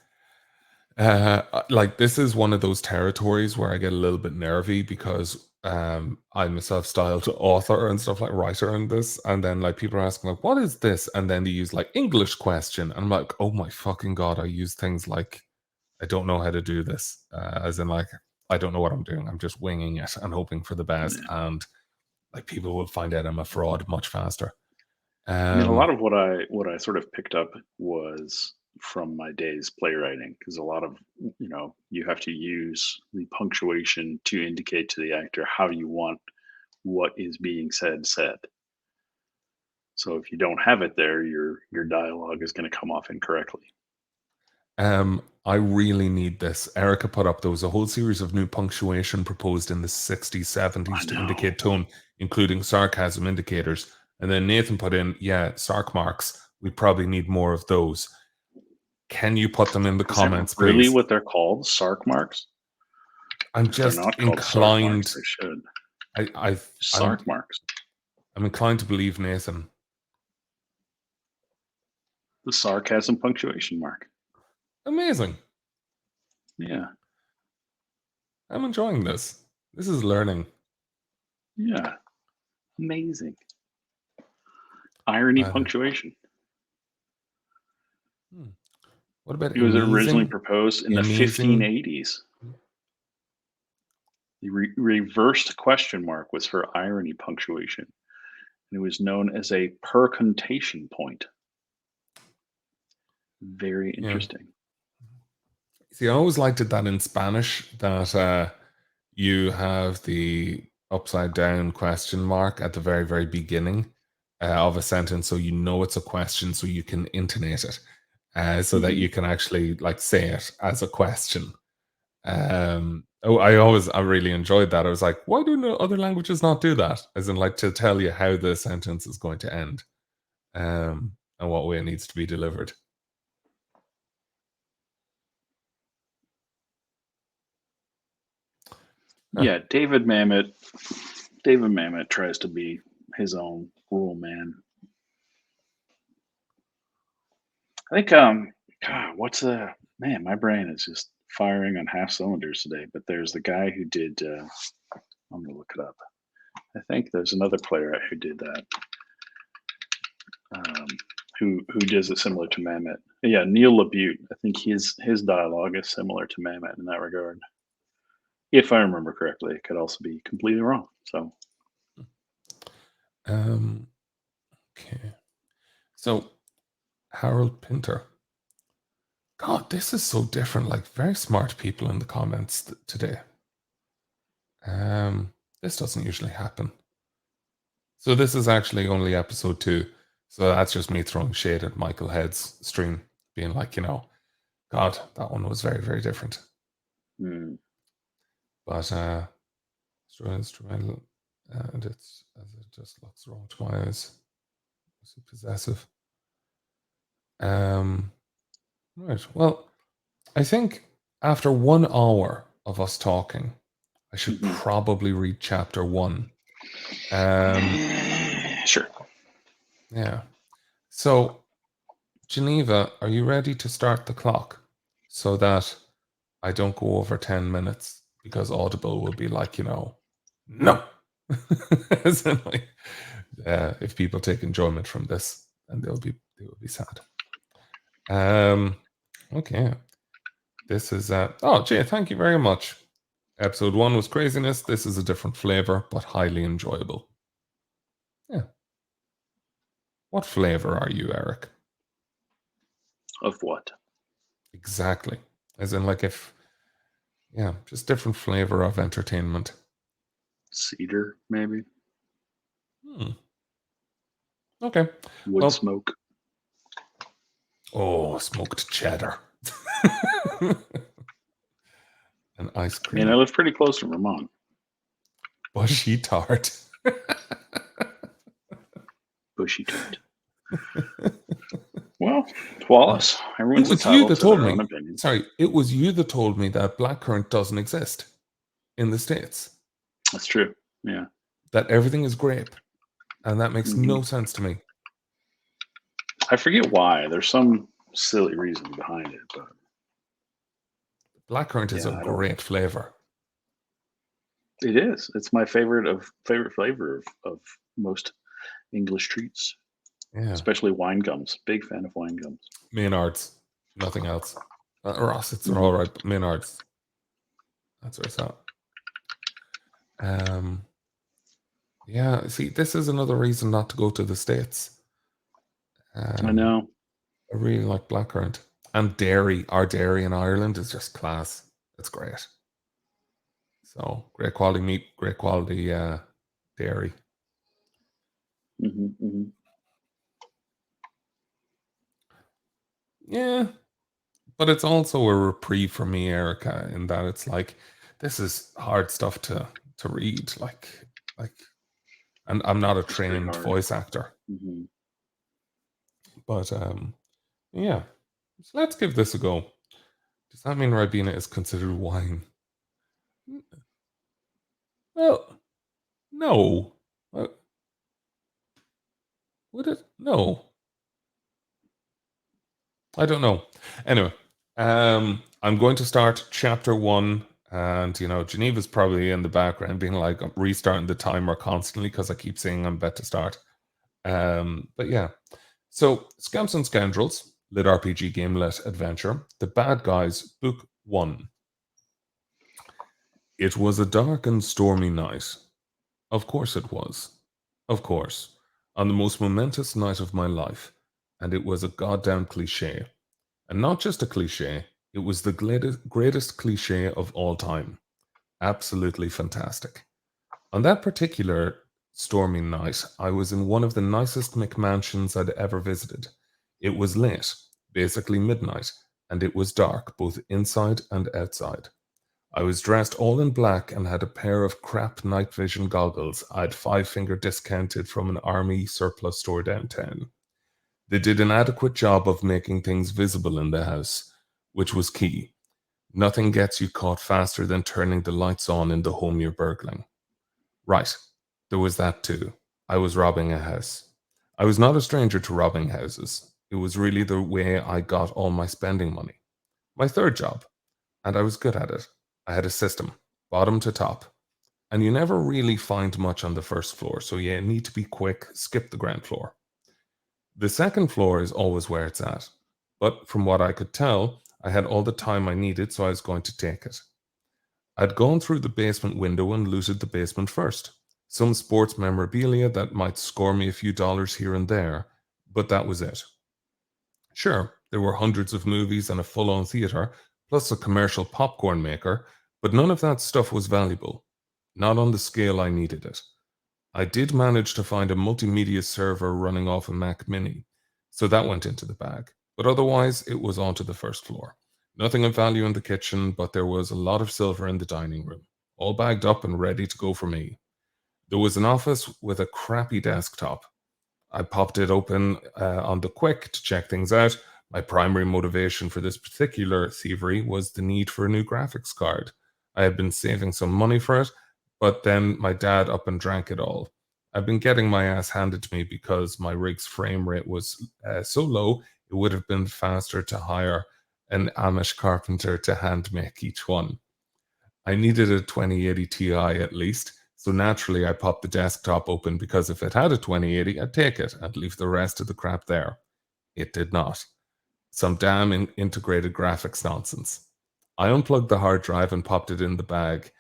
like this is one of those territories where I get a little bit nervy because I'm a self-styled author and stuff like writer in this, and then like people are asking like, "What is this?" And then they use like English question, and I'm like, "Oh my fucking god!" I use things like I don't know how to do this, as in like I don't know what I'm doing. I'm just winging it and hoping for the best, Yeah. and like people will find out I'm a fraud much faster. I mean, a Um, lot of what I sort of picked up was from my days playwriting, because a lot of you have to use the punctuation to indicate to the actor how you want what is being said. So if you don't have it there, your dialogue is going to come off incorrectly. I really need this. Erica put up there was a whole series of new punctuation proposed in the 60s, I 70s to know. indicate tone, including sarcasm indicators. And then Nathan put in, yeah, sarc marks. We probably need more of those. Can you put them in the Is that comments, really please? what they're called? Sarc marks? I'm If they're just not called sarc marks, inclined. they should. I, I've, I'm, Sarc marks. I'm inclined to believe Nathan. The sarcasm punctuation mark. Amazing. Yeah. I'm enjoying this. This is learning. Yeah. Amazing. Irony Uh, punctuation. hmm. What about It was originally amusing? proposed in the Amusing? 1580s. The reversed question mark was for irony punctuation. And it was known as a percontation point. Very Yeah. interesting. See, I always liked it that in Spanish that you have the upside down question mark at the very, very beginning of a sentence, so you know it's a question, so you can intonate it, so that Hmm. you can actually like say it as a question. I really enjoyed that. I was like, why do no other languages not do that? As in, like to tell you how the sentence is going to end, and what way it needs to be delivered. Huh. Yeah, David Mamet tries to be his own rule man. think God, what's the man? My brain is just firing on half cylinders today. But there's the guy who did. I'm gonna look it up. I think there's another player who did that. Um, who does it similar to Mamet? Yeah, Neil Labute. I think his dialogue is similar to Mamet in that regard. If I remember correctly, it could also be completely wrong. So, Okay. So Harold Pinter. God, this is so different. Like very smart people in the comments today. This doesn't usually happen. So this is actually only episode 2. So that's just me throwing shade at Michael Head's stream, being like, God, that one was very, very different. But instrumental, and it just looks wrong to my eyes. Is it possessive? Right. Well, I think after 1 hour of us talking, I should probably read chapter 1. Sure. Yeah. So, Geneva, are you ready to start the clock so that I don't go over 10 minutes? Because Audible will be like, no. As in, like, if people take enjoyment from this, then they will be sad. Okay. This is oh, Jay, thank you very much. Episode 1 was craziness. This is a different flavor, but highly enjoyable. Yeah. What flavor are you, Eric? Of what? Exactly. As in, like, just different flavor of entertainment. Cedar, maybe. Okay. Wood smoke. Oh, smoked cheddar. And ice cream. And I live pretty close to Vermont. Bushy tart. Bushy tart. Well, Wallace, everyone's It was you entitled that to told their me. own opinion. Sorry, it was you that told me that blackcurrant doesn't exist in the States. That's true. Yeah. That everything is grape. And that makes no sense to me. I forget why. There's some silly reason behind it, but blackcurrant is a great flavor. It is. It's my favorite flavor of most English treats. Yeah. Especially wine gums. Big fan of wine gums. Maynards. Nothing else. Rossets are all right, but Maynards. That's where it's at. Yeah, see, this is another reason not to go to the States. I know. I really like blackcurrant. And dairy. Our dairy in Ireland is just class. It's great. So, great quality meat, great quality dairy. Yeah, but it's also a reprieve for me, Erica, in that it's like, this is hard stuff to read. Like, and I'm not a trained voice actor. But yeah, so let's give this a go. Does that mean Ribena is considered wine? Well, no. Would it? No. I don't know. Anyway, I'm going to start chapter 1, and Geneva's probably in the background being like, I'm restarting the timer constantly because I keep saying I'm about to start. But yeah, so Scamps and Scoundrels, Lit RPG Game Lit Adventure, The Bad Guys, Book 1. It was a dark and stormy night. Of course it was. Of course. On the most momentous night of my life. And it was a goddamn cliche. And not just a cliche, it was the greatest cliche of all time. Absolutely fantastic. On that particular stormy night, I was in one of the nicest McMansions I'd ever visited. It was late, basically midnight, and it was dark both inside and outside. I was dressed all in black and had a pair of crap night vision goggles I'd 5-finger discounted from an army surplus store downtown. They did an adequate job of making things visible in the house, which was key. Nothing gets you caught faster than turning the lights on in the home you're burgling. Right, there was that too. I was robbing a house. I was not a stranger to robbing houses. It was really the way I got all my spending money. My third job, and I was good at it. I had a system, bottom to top. And you never really find much on the first floor, so you need to be quick, skip the ground floor. The second floor is always where it's at. But from what I could tell, I had all the time I needed, so I was going to take it. I'd gone through the basement window and looted the basement first. Some sports memorabilia that might score me a few dollars here and there, but that was it. Sure, there were hundreds of movies and a full on theatre, plus a commercial popcorn maker, but none of that stuff was valuable. Not on the scale I needed it. I did manage to find a multimedia server running off a Mac Mini, so that went into the bag. But otherwise, it was onto the first floor. Nothing of value in the kitchen, but there was a lot of silver in the dining room, all bagged up and ready to go for me. There was an office with a crappy desktop. I popped it open on the quick to check things out. My primary motivation for this particular thievery was the need for a new graphics card. I had been saving some money for it, but then my dad up and drank it all. I've been getting my ass handed to me because my rig's frame rate was so low, it would have been faster to hire an Amish carpenter to hand make each one. I needed a 2080 Ti at least, so naturally I popped the desktop open because if it had a 2080, I'd take it and leave the rest of the crap there. It did not. Some damn integrated graphics nonsense. I unplugged the hard drive and popped it in the bag.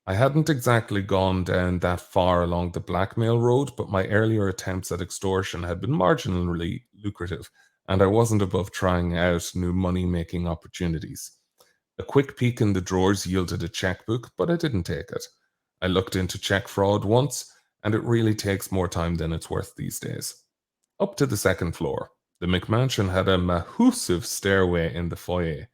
I hadn't exactly gone down that far along the blackmail road, but my earlier attempts at extortion had been marginally lucrative, and I wasn't above trying out new money making opportunities. A quick peek in the drawers yielded a checkbook, but I didn't take it. I looked into check fraud once, and it really takes more time than it's worth these days. Up to the second floor. The McMansion had a massive stairway in the foyer,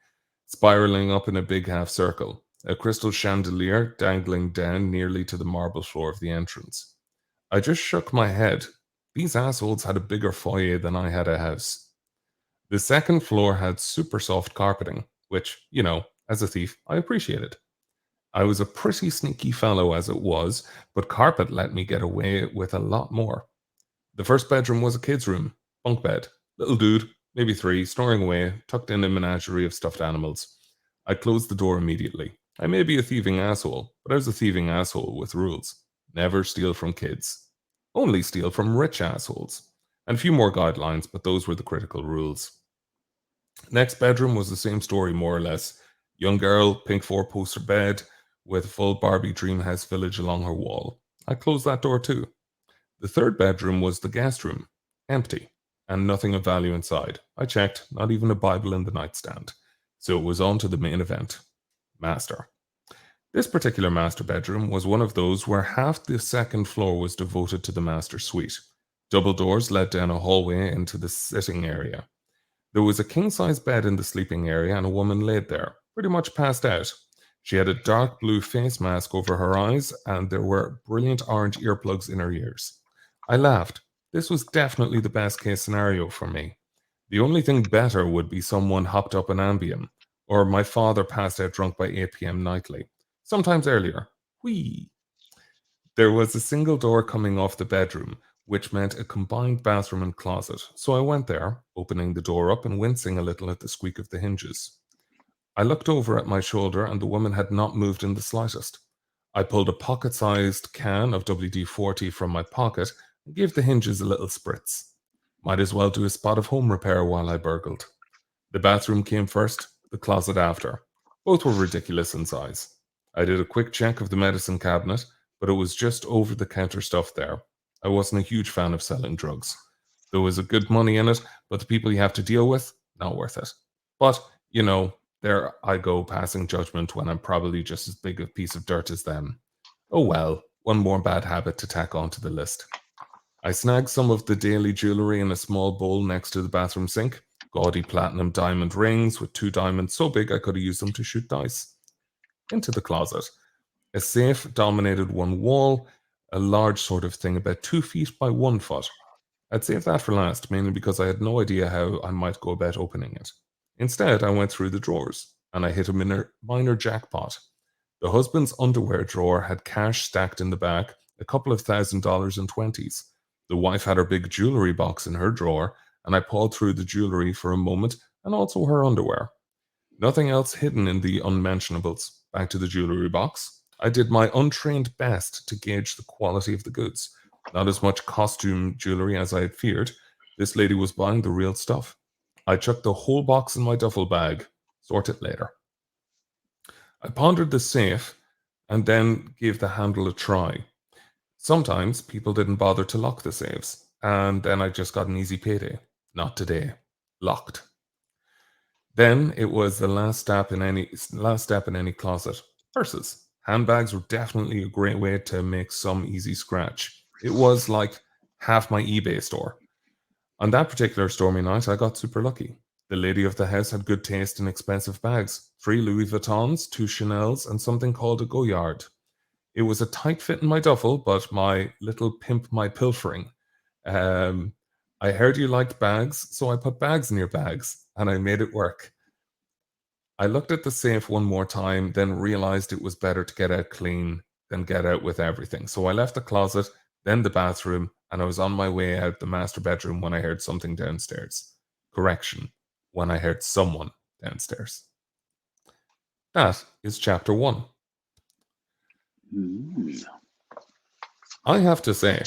spiraling up in a big half circle, a crystal chandelier dangling down nearly to the marble floor of the entrance. I just shook my head. These assholes had a bigger foyer than I had a house. The second floor had super soft carpeting, which, as a thief, I appreciated. I was a pretty sneaky fellow as it was, but carpet let me get away with a lot more. The first bedroom was a kid's room, bunk bed, little dude, maybe 3, snoring away, tucked in a menagerie of stuffed animals. I closed the door immediately. I may be a thieving asshole, but I was a thieving asshole with rules. Never steal from kids. Only steal from rich assholes. And a few more guidelines, but those were the critical rules. Next bedroom was the same story, more or less. Young girl, pink 4-poster bed, with a full Barbie Dreamhouse village along her wall. I closed that door too. The third bedroom was the guest room, empty, and nothing of value inside. I checked, not even a Bible in the nightstand. So it was on to the main event. Master. This particular master bedroom was one of those where half the second floor was devoted to the master suite. Double doors led down a hallway into the sitting area. There was a king-size bed in the sleeping area and a woman laid there, pretty much passed out. She had a dark blue face mask over her eyes and there were brilliant orange earplugs in her ears. I laughed. This was definitely the best case scenario for me. The only thing better would be someone hopped up an Ambien, or my father passed out drunk by 8 p.m. nightly, sometimes earlier. Whee! There was a single door coming off the bedroom, which meant a combined bathroom and closet, so I went there, opening the door up and wincing a little at the squeak of the hinges. I looked over at my shoulder and the woman had not moved in the slightest. I pulled a pocket-sized can of WD-40 from my pocket and gave the hinges a little spritz. Might as well do a spot of home repair while I burgled. The bathroom came first, the closet after. Both were ridiculous in size. I did a quick check of the medicine cabinet, but it was just over-the-counter stuff there. I wasn't a huge fan of selling drugs. There was a good money in it, but the people you have to deal with, not worth it. But, there I go passing judgment when I'm probably just as big a piece of dirt as them. Oh well, one more bad habit to tack onto the list. I snagged some of the daily jewelry in a small bowl next to the bathroom sink. Gaudy platinum diamond rings with 2 diamonds so big I could have used them to shoot dice. Into the closet. A safe dominated one wall, a large sort of thing about 2 feet by 1 foot. I'd saved that for last, mainly because I had no idea how I might go about opening it. Instead, I went through the drawers, and I hit a minor jackpot. The husband's underwear drawer had cash stacked in the back, a couple of $1,000s in 20s. The wife had her big jewelry box in her drawer, and I pawed through the jewellery for a moment and also her underwear. Nothing else hidden in the unmentionables. Back to the jewellery box. I did my untrained best to gauge the quality of the goods. Not as much costume jewellery as I had feared. This lady was buying the real stuff. I chucked the whole box in my duffel bag. Sort it later. I pondered the safe and then gave the handle a try. Sometimes people didn't bother to lock the safes, and then I just got an easy payday. Not today. Locked. Then it was the last step in any closet. Purses. Handbags were definitely a great way to make some easy scratch. It was like half my eBay store. On that particular stormy night, I got super lucky. The lady of the house had good taste in expensive bags. 3 Louis Vuittons, 2 Chanels, and something called a Goyard. It was a tight fit in my duffel, but my little pimp my pilfering. Um, I heard you liked bags, so I put bags in your bags, and I made it work. I looked at the safe one more time, then realized it was better to get out clean than get out with everything. So I left the closet, then the bathroom, and I was on my way out the master bedroom when I heard something downstairs. Correction, when I heard someone downstairs. That is chapter 1. I have to say,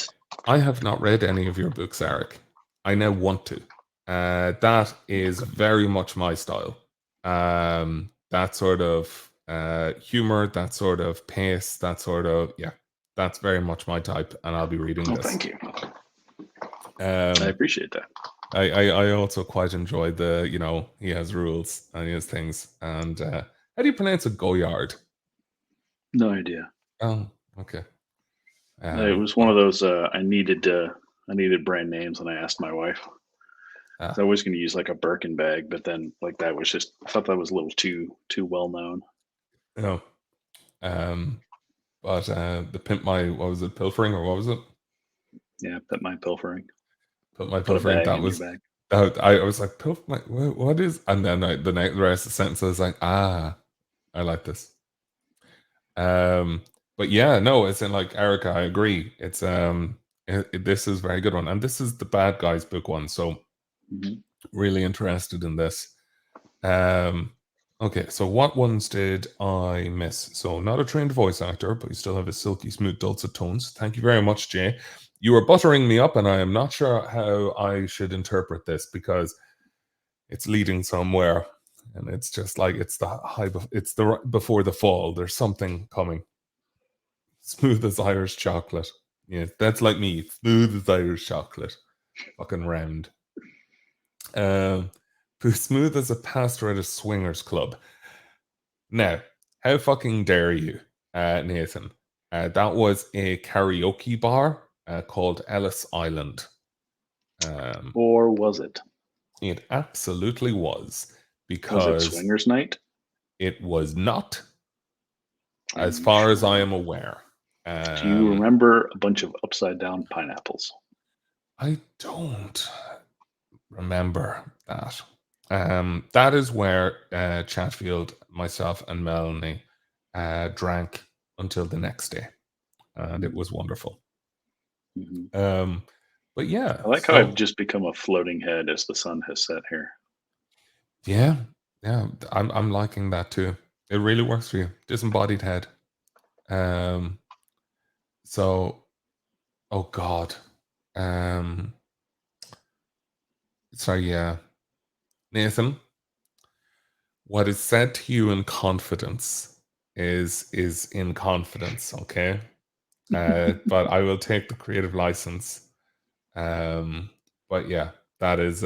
I have not read any of your books, Eric. I now want to. That is very much my style. That sort of humor, that sort of pace, that sort of, yeah, that's very much my type, and I'll be reading Oh, this. thank you. I appreciate that. I also quite enjoy the, he has rules and he has things. And how do you pronounce a Goyard? No idea. Oh, okay. It was one of those I needed brand names, and I asked my wife. I was always going to use like a Birkin bag, but then like that was just, I thought that was a little too well known. No. But the pimp my, what was it, pilfering, or what was it? Yeah, put my pilfering. Put my Put a pilfering. bag That in was your bag. I was like, pilf my, what is? And then the rest of the sentence I was like, I like this. But yeah, no, it's in like Erica. I agree. It's this is a very good one, and this is the bad guys book one. So really interested in this. Okay, so what ones did I miss? So not a trained voice actor, but you still have a silky smooth dulcet tones. Thank you very much, Jay. You are buttering me up, and I am not sure how I should interpret this because it's leading somewhere, and it's just like it's the before the fall. There's something coming. Smooth as Irish chocolate. Yeah, that's like me. Smooth as Irish chocolate. Fucking round. Smooth as a pastor at a swingers club. Now, how fucking dare you, Nathan? That was a karaoke bar called Ellis Island. Or was it? It absolutely was, Was it because swingers night? it was not, Are as you far as I sure? am aware. Do you remember a bunch of upside down pineapples? I don't remember that. That is where Chatfield, myself, and Melanie drank until the next day, and it was wonderful. But yeah, I like how I've just become a floating head as the sun has set here. yeah, I'm liking that too. It really works for you, disembodied head. So, oh God, sorry, yeah, Nathan. What is said to you in confidence is in confidence, okay? But I will take the creative license. But yeah, that is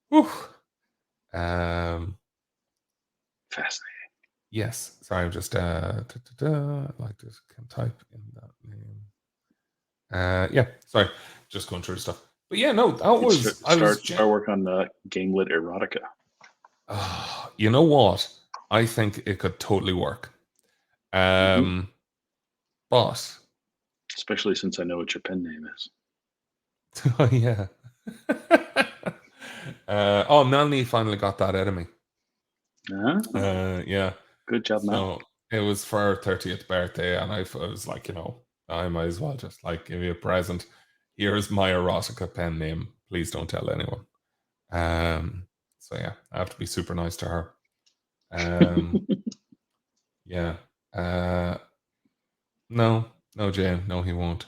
whew, Fascinating. yes. Sorry, I'm just like this can type in that name. Yeah, sorry, just going through stuff. But yeah, no, that was Start work on the gamelit erotica. You know what? I think it could totally work. But especially since I know what your pen name is. oh yeah. Oh, Melanie finally got that out of me. Yeah. Good job, Mel. So it was for her 30th birthday, and I was like, I might as well just like give you a present. Here's my erotica pen name. please don't tell anyone. Um, so yeah, I have to be super nice to her. Um, yeah. Uh, no, no, Jane, no, he won't.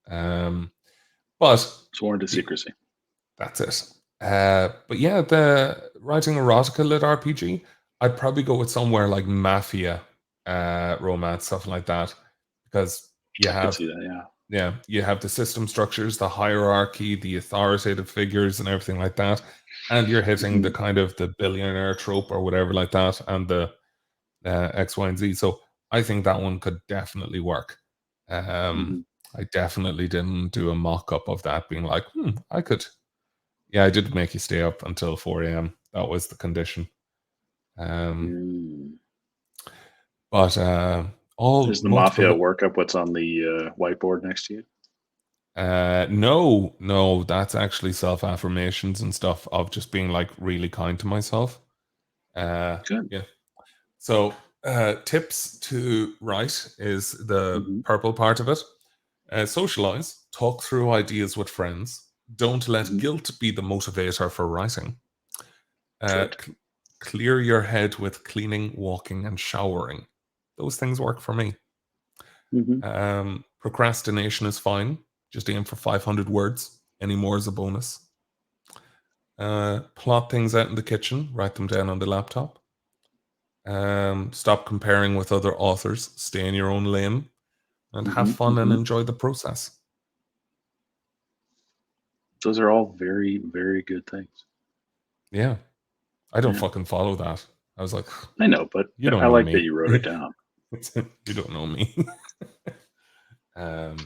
Um, but Sworn to the, secrecy. that's it. But yeah, the writing erotica lit RPG, I'd probably go with somewhere like Mafia, romance, stuff like that, because you I could have see that. Yeah. yeah, you have the system structures, the hierarchy, the authoritative figures, and everything like that, and you're hitting the Hmm. kind of the billionaire trope or whatever like that, and the X, Y, and Z. So I think that one could definitely work. Um, Hmm. I definitely didn't do a mock up of that, being like, I could. Yeah, I did make you stay up until 4 a.m. That was the condition. Um, Mm. but all Is the mafia multiple. workup what's on the whiteboard next to you? No, no, that's actually self affirmations and stuff of just being like really kind to myself. Good. Yeah. So, tips to write is the Hmm. purple part of it. Socialize, talk through ideas with friends. Don't let Hmm. guilt be the motivator for writing. Uh, Good. cl- Clear your head with cleaning, walking, and showering. Those things work for me. Hmm. Procrastination is fine. Just aim for 500 words. Any more is a bonus. Plot things out in the kitchen. Write them down on the laptop. Stop comparing with other authors. Stay in your own lane and have Hmm. fun and Hmm. enjoy the process. Those are all very, very good things. Yeah, I don't Yeah, fucking follow that. I was like, I know, but you don't I know like that me. you wrote it down. You don't know me. um,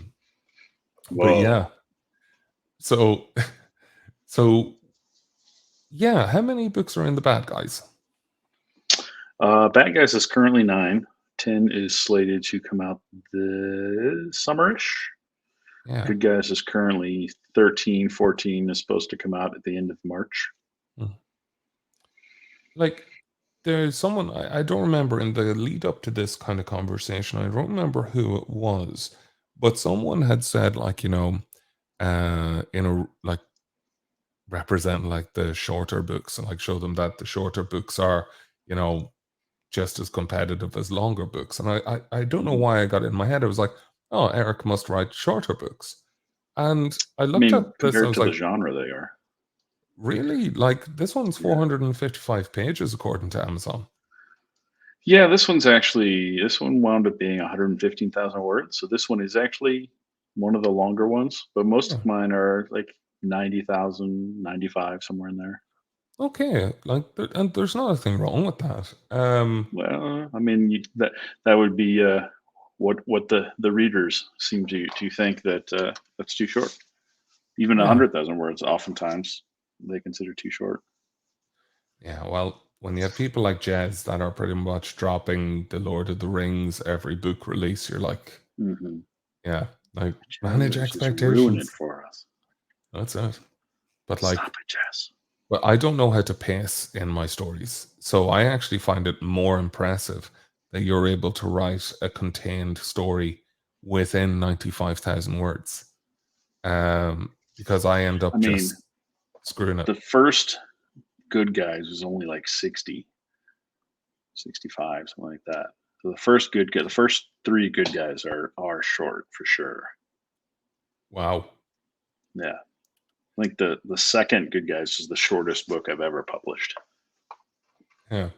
but Whoa. yeah, so so yeah, how many books are in the Bad Guys? Bad Guys is currently 9. 10 is slated to come out this summerish. Yeah. Good Guys is currently 13. 14 is supposed to come out at the end of March. Mm. Like there's someone I don't remember in the lead up to this kind of conversation. I don't remember who it was, but someone had said like, in a like represent like the shorter books and like show them that the shorter books are, you know, just as competitive as longer books. And I don't know Mhm. why I got it in my head. I was like, oh, Eric must write shorter books. And I I looked mean, at this and I compared was to the like, genre they are. really? Like this one's Yeah. 455 pages according to Amazon. Yeah, this one wound up being 115,000 words. So this one is actually one of the longer ones, but most Yeah. of mine are like 90,000, 95, somewhere in there. Okay. Like and there's nothing wrong with that. Well, I mean, that would be what the readers seem to think that that's too short. Even Yeah. 100,000 words, oftentimes they consider too short. Yeah. Well, when you have people like Jez that are pretty much dropping the Lord of the Rings every book release, you're like, Hmm. yeah, like Jazz manage is just ruin it expectations. for us. That's it. But Stop like, it, Jazz. but I don't know how to pace in my stories. So I actually find it more impressive that you're able to write a contained story within 95,000 words. Because I end I up mean, just screwing it. the first Good Guys was only like 60, 65, something like that. So the first three Good Guys are short for sure. Wow. Yeah, I think the second Good Guys is the shortest book I've ever published. Yeah.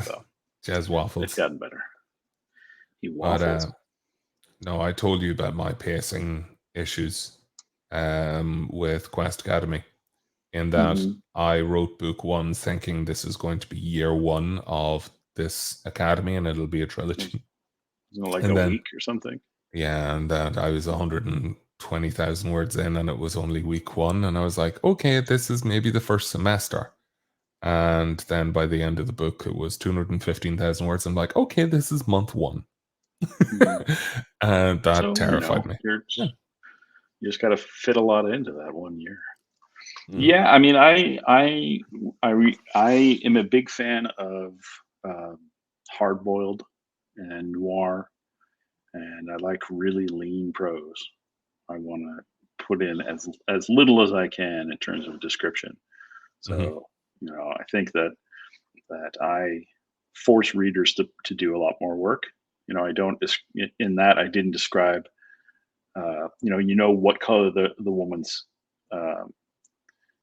So Jazz they've waffles. gotten better. He But waffles. no, I told you about my pacing issues with Quest Academy, in that Hmm. I wrote book one thinking this is going to be year one of this academy and it'll be a Was, trilogy. wasn't it like And a then, week or something? yeah, and that I was 120,000 words in and it was only week one. And I was like, okay, this is maybe the first semester. And then by the end of the book, it was 215,000 words. I'm like, okay, this is month one. Hmm. And that So terrified me. Yeah. you just got to fit a lot into that 1 year. Mm. Yeah, I mean, I am a big fan of hard boiled and noir, and I like really lean prose. I want to put in as little as I can in terms of description. Hmm. So, I think that I force readers to do a lot more work. I don't in that I didn't describe what color the woman's um,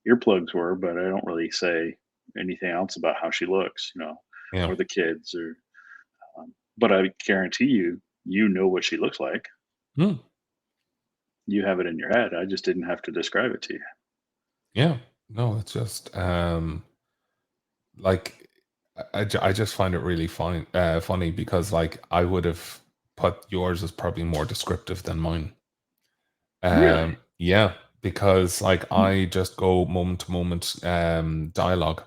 earplugs were, but I don't really say anything else about how she looks, Yeah. or the kids, or but I guarantee you, you know what she looks like. Mm. You have it in your head. I just didn't have to describe it to you. Yeah. No, it's just like I just find it really funny because like I would have put yours as probably more descriptive than mine. Really? Yeah, because like Hmm. I just go moment to moment dialogue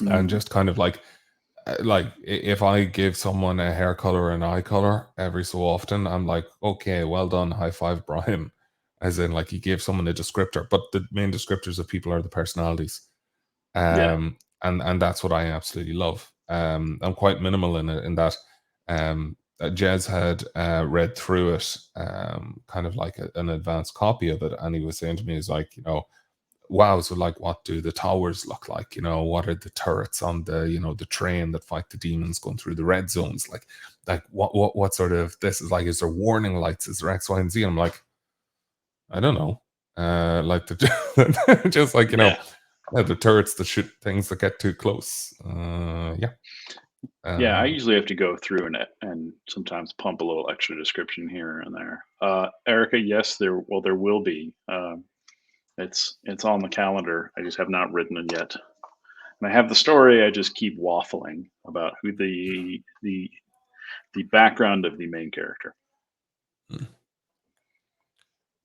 and Mm, just kind of like if I give someone a hair color and eye color every so often, I'm like, okay, well done, high five, Brian. As in, like, you gave someone a descriptor, but the main descriptors of people are the personalities. yeah. And that's what I absolutely love. I'm quite minimal in it, in that Jez had read through it, kind of like an advanced copy of it, and he was saying to me, he's like, wow, so like, what do the towers look like? What are the turrets on the the train that fight the demons going through the red zones? Like what sort of this is like? Is there warning lights? Is there X, Y, and Z? And I'm like, I don't know. Like the just like Yeah. yeah, the turrets that shoot things that get too close. Yeah. Yeah. I Um, usually have to go through and sometimes pump a little extra description here and there. Erica, yes, there will be. It's on the calendar. I just have not written it yet. And I have the story. I just keep waffling about who the background of the main character.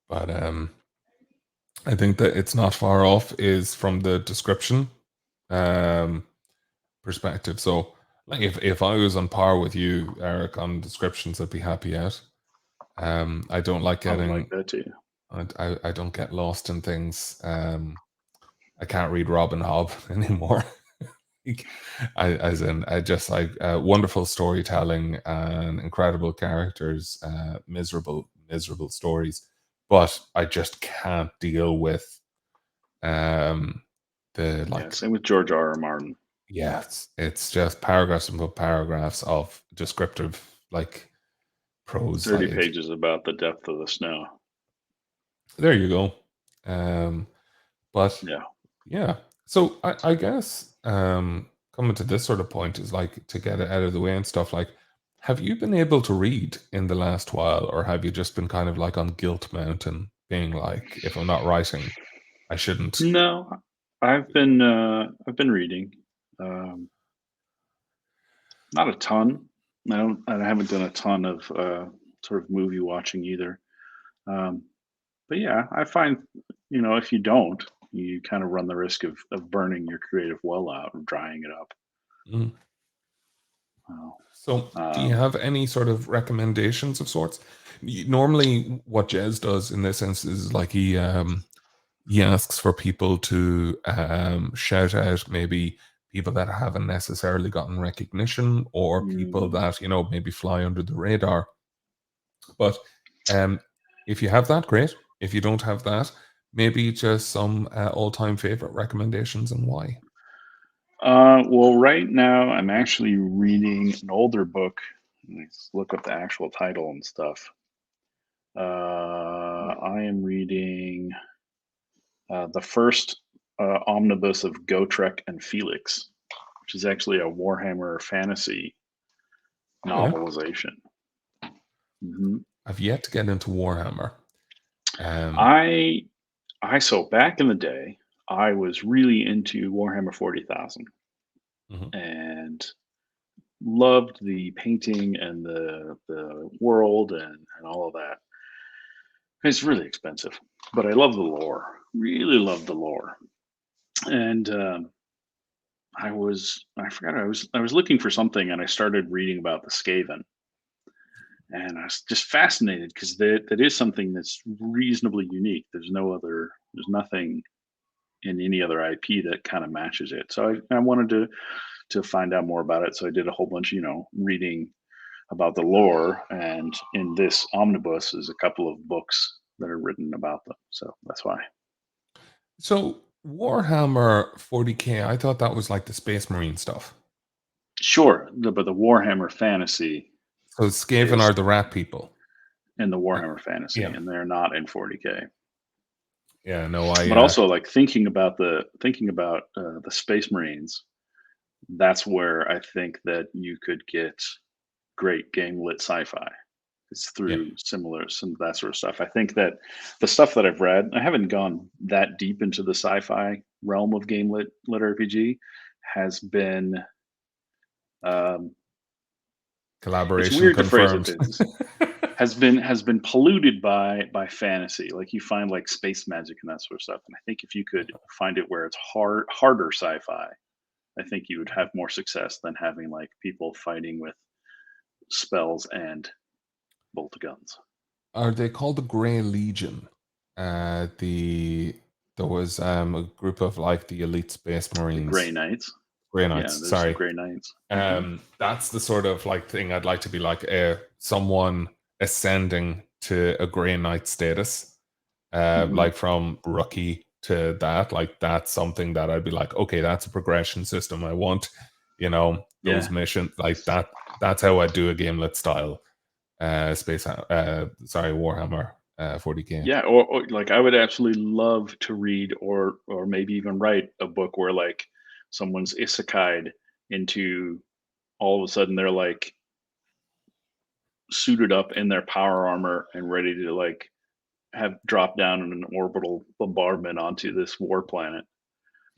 but I think that it's not far off is from the description um perspective. So like if I was on par with you, Eric, on descriptions, I'd be happy out. I don't like I would like getting that too. I don't get lost in things. I can't read Robin Hobb anymore. Like, as in, I just like wonderful storytelling and incredible characters, miserable stories. But I just can't deal with um, the Yeah. like, Same with George R. R. Martin. yeah, it's just paragraphs and paragraphs of descriptive like prose. 30 Like, pages about the depth of the snow. there you go. Um, but Yeah. yeah. So I guess coming to this sort of point is like to get it out of the way and stuff like, have you been able to read in the last while, or have you just been kind of like on guilt mountain, being like, if I'm not writing, I shouldn't. No, I've been reading. Um, Not a ton. I haven't done a ton of sort of movie watching either. Um, but yeah, I find if you don't, you kind of run the risk of burning your creative well out or drying it up. Mm. Oh, So do you um, have any sort of recommendations of sorts? Normally what Jez does in this instance is like he asks for people to shout out maybe people that haven't necessarily gotten recognition, or people mm, that maybe fly under the radar. But um, if you have that, great. If you don't have that, maybe just some all-time favorite recommendations and why. well, right now I'm actually reading an older book. Let's look up the actual title and stuff. I am reading the first omnibus of Gotrek and Felix, which is actually a Warhammer fantasy Oh yeah, novelization. Hmm. I've yet to get into Warhammer. Um, I so back in the day, I was really into Warhammer 40,000 mhm, and loved the painting and the world and all of that. It's really expensive, but I love the lore. Really love the lore. And I forgot I was looking for something and I started reading about the Skaven, and I was just fascinated because that is something that's reasonably unique. There's nothing in any other IP that kind of matches it. So I wanted to find out more about it. So I did a whole bunch, reading about the lore, and in this omnibus is a couple of books that are written about them. So that's why. So Warhammer 40K, I thought that was like the Space Marine stuff. Sure, but the Warhammer Fantasy So Skaven is are the rat people. in the Uh, Warhammer Fantasy, Yeah. and they're not in 40K. Yeah, no, But also, like thinking about the Space Marines, that's where I think that you could get great game lit sci-fi. It's yeah, through some that sort of stuff. I think that the stuff that I've read, I haven't gone that deep into the sci-fi realm of game lit RPG, has been um, it's collaboration weird to phrase it confirmed. this has been polluted by fantasy. Like you find like space magic and that sort of stuff. And I think if you could find it where it's harder sci-fi, I think you would have more success than having like people fighting with spells and bolt guns. Are they called the Grey Legion? There was a group of like the elite Space The Grey Marines, Knights. Grey Yeah, Knights. there's the Sorry, Grey Knights. Hmm. that's the sort of like thing I'd like to be like someone ascending to a Grey Knight status, Hmm. like from rookie to that. Like that's something that I'd be like, okay, that's a progression system. I want, those Yeah. missions like that. That's how I do a gamelet style Warhammer 40K. Yeah, or like I would absolutely love to read or maybe even write a book where like someone's isekai'd into all of a sudden they're like suited up in their power armor and ready to like have dropped down in an orbital bombardment onto this war planet.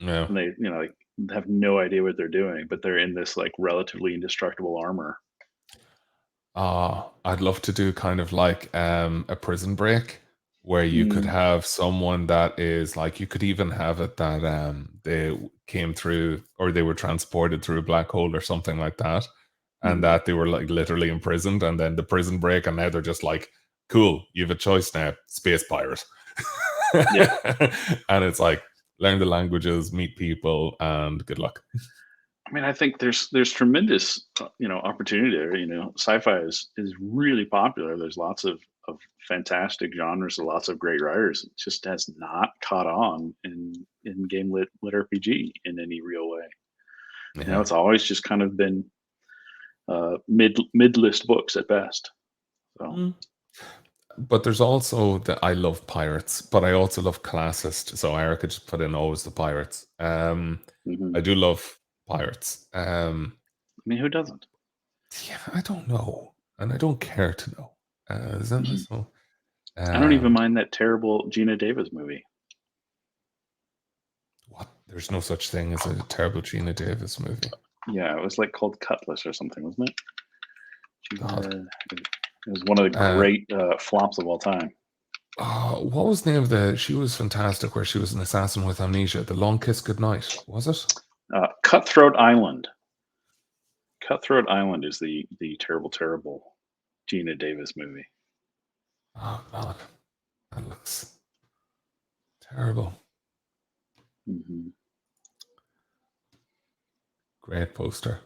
Yeah. And they, like have no idea what they're doing, but they're in this like relatively indestructible armor. I'd love to do kind of like a prison break where you could Mm, have someone that is like you could even have it that they came through or they were transported through a black hole or something like that, and mhm. that they were like literally imprisoned, and then the prison break, and now they're just like, cool, you have a choice now, space pirate. Yeah. And it's like learn the languages, meet people, and good luck. I mean, I think there's tremendous opportunity there. Sci-fi is really popular. There's lots of fantastic genres and lots of great writers. It just has not caught on in game lit RPG in any real way. Yeah. It's always just kind of been mid list books at best. So Mm. But there's also the I love pirates, but I also love classist. So Erica just put in always the pirates. mhm. I do love pirates. I mean, who doesn't? Yeah, I don't know, and I don't care to know. Is that Mhm. so? I don't even Um, mind that terrible Gina Davis movie. what? There's no such thing as a terrible Gina Davis movie. Yeah, it was like called Cutlass or something, wasn't it? God. Gina, it was one of the Uh, great flops of all time. what was the name of the? She was fantastic. Where she was an assassin with amnesia. The Long Kiss Goodnight. Was it? Cutthroat Island. Cutthroat Island is the terrible Gina Davis movie. Oh God, that looks terrible. Hmm. Great poster.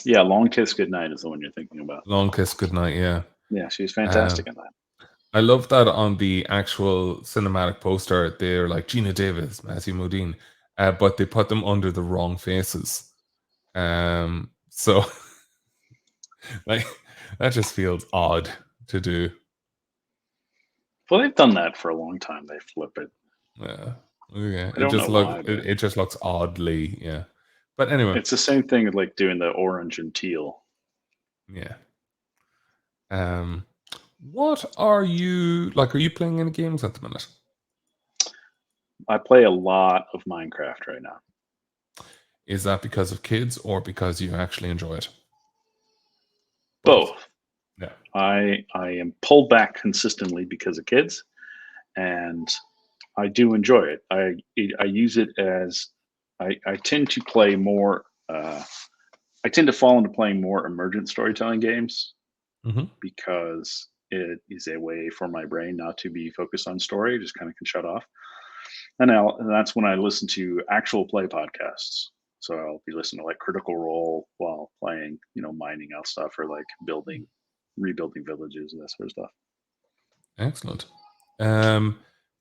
Yeah, Long Kiss Goodnight is the one you're thinking about. Long Kiss Goodnight. Yeah. Yeah, she's Um, fantastic in that. I love that on the actual cinematic poster, they're like Gina Davis, Matthew Modine, but they put them under the wrong faces. So like that just feels odd to do. Well, they've done that for a long time. They flip it. Yeah, yeah. I don't know why, but It just looks oddly, yeah. But anyway, it's the same thing with like doing the orange and teal. yeah. Um, what are you like? Are you playing any games at the minute? I play a lot of Minecraft right now. Is that because of kids or because you actually enjoy it? Both. Both. Yeah. I am pulled back consistently because of kids, and I do enjoy it. I use it as I tend to play more. I tend to fall into playing more emergent storytelling games Hmm. because it is a way for my brain not to be focused on story, just kind of can shut off. And that's when I listen to actual play podcasts. So I'll be listening to like Critical Role while playing, mining out stuff or like rebuilding villages and that sort of stuff. Excellent. Um,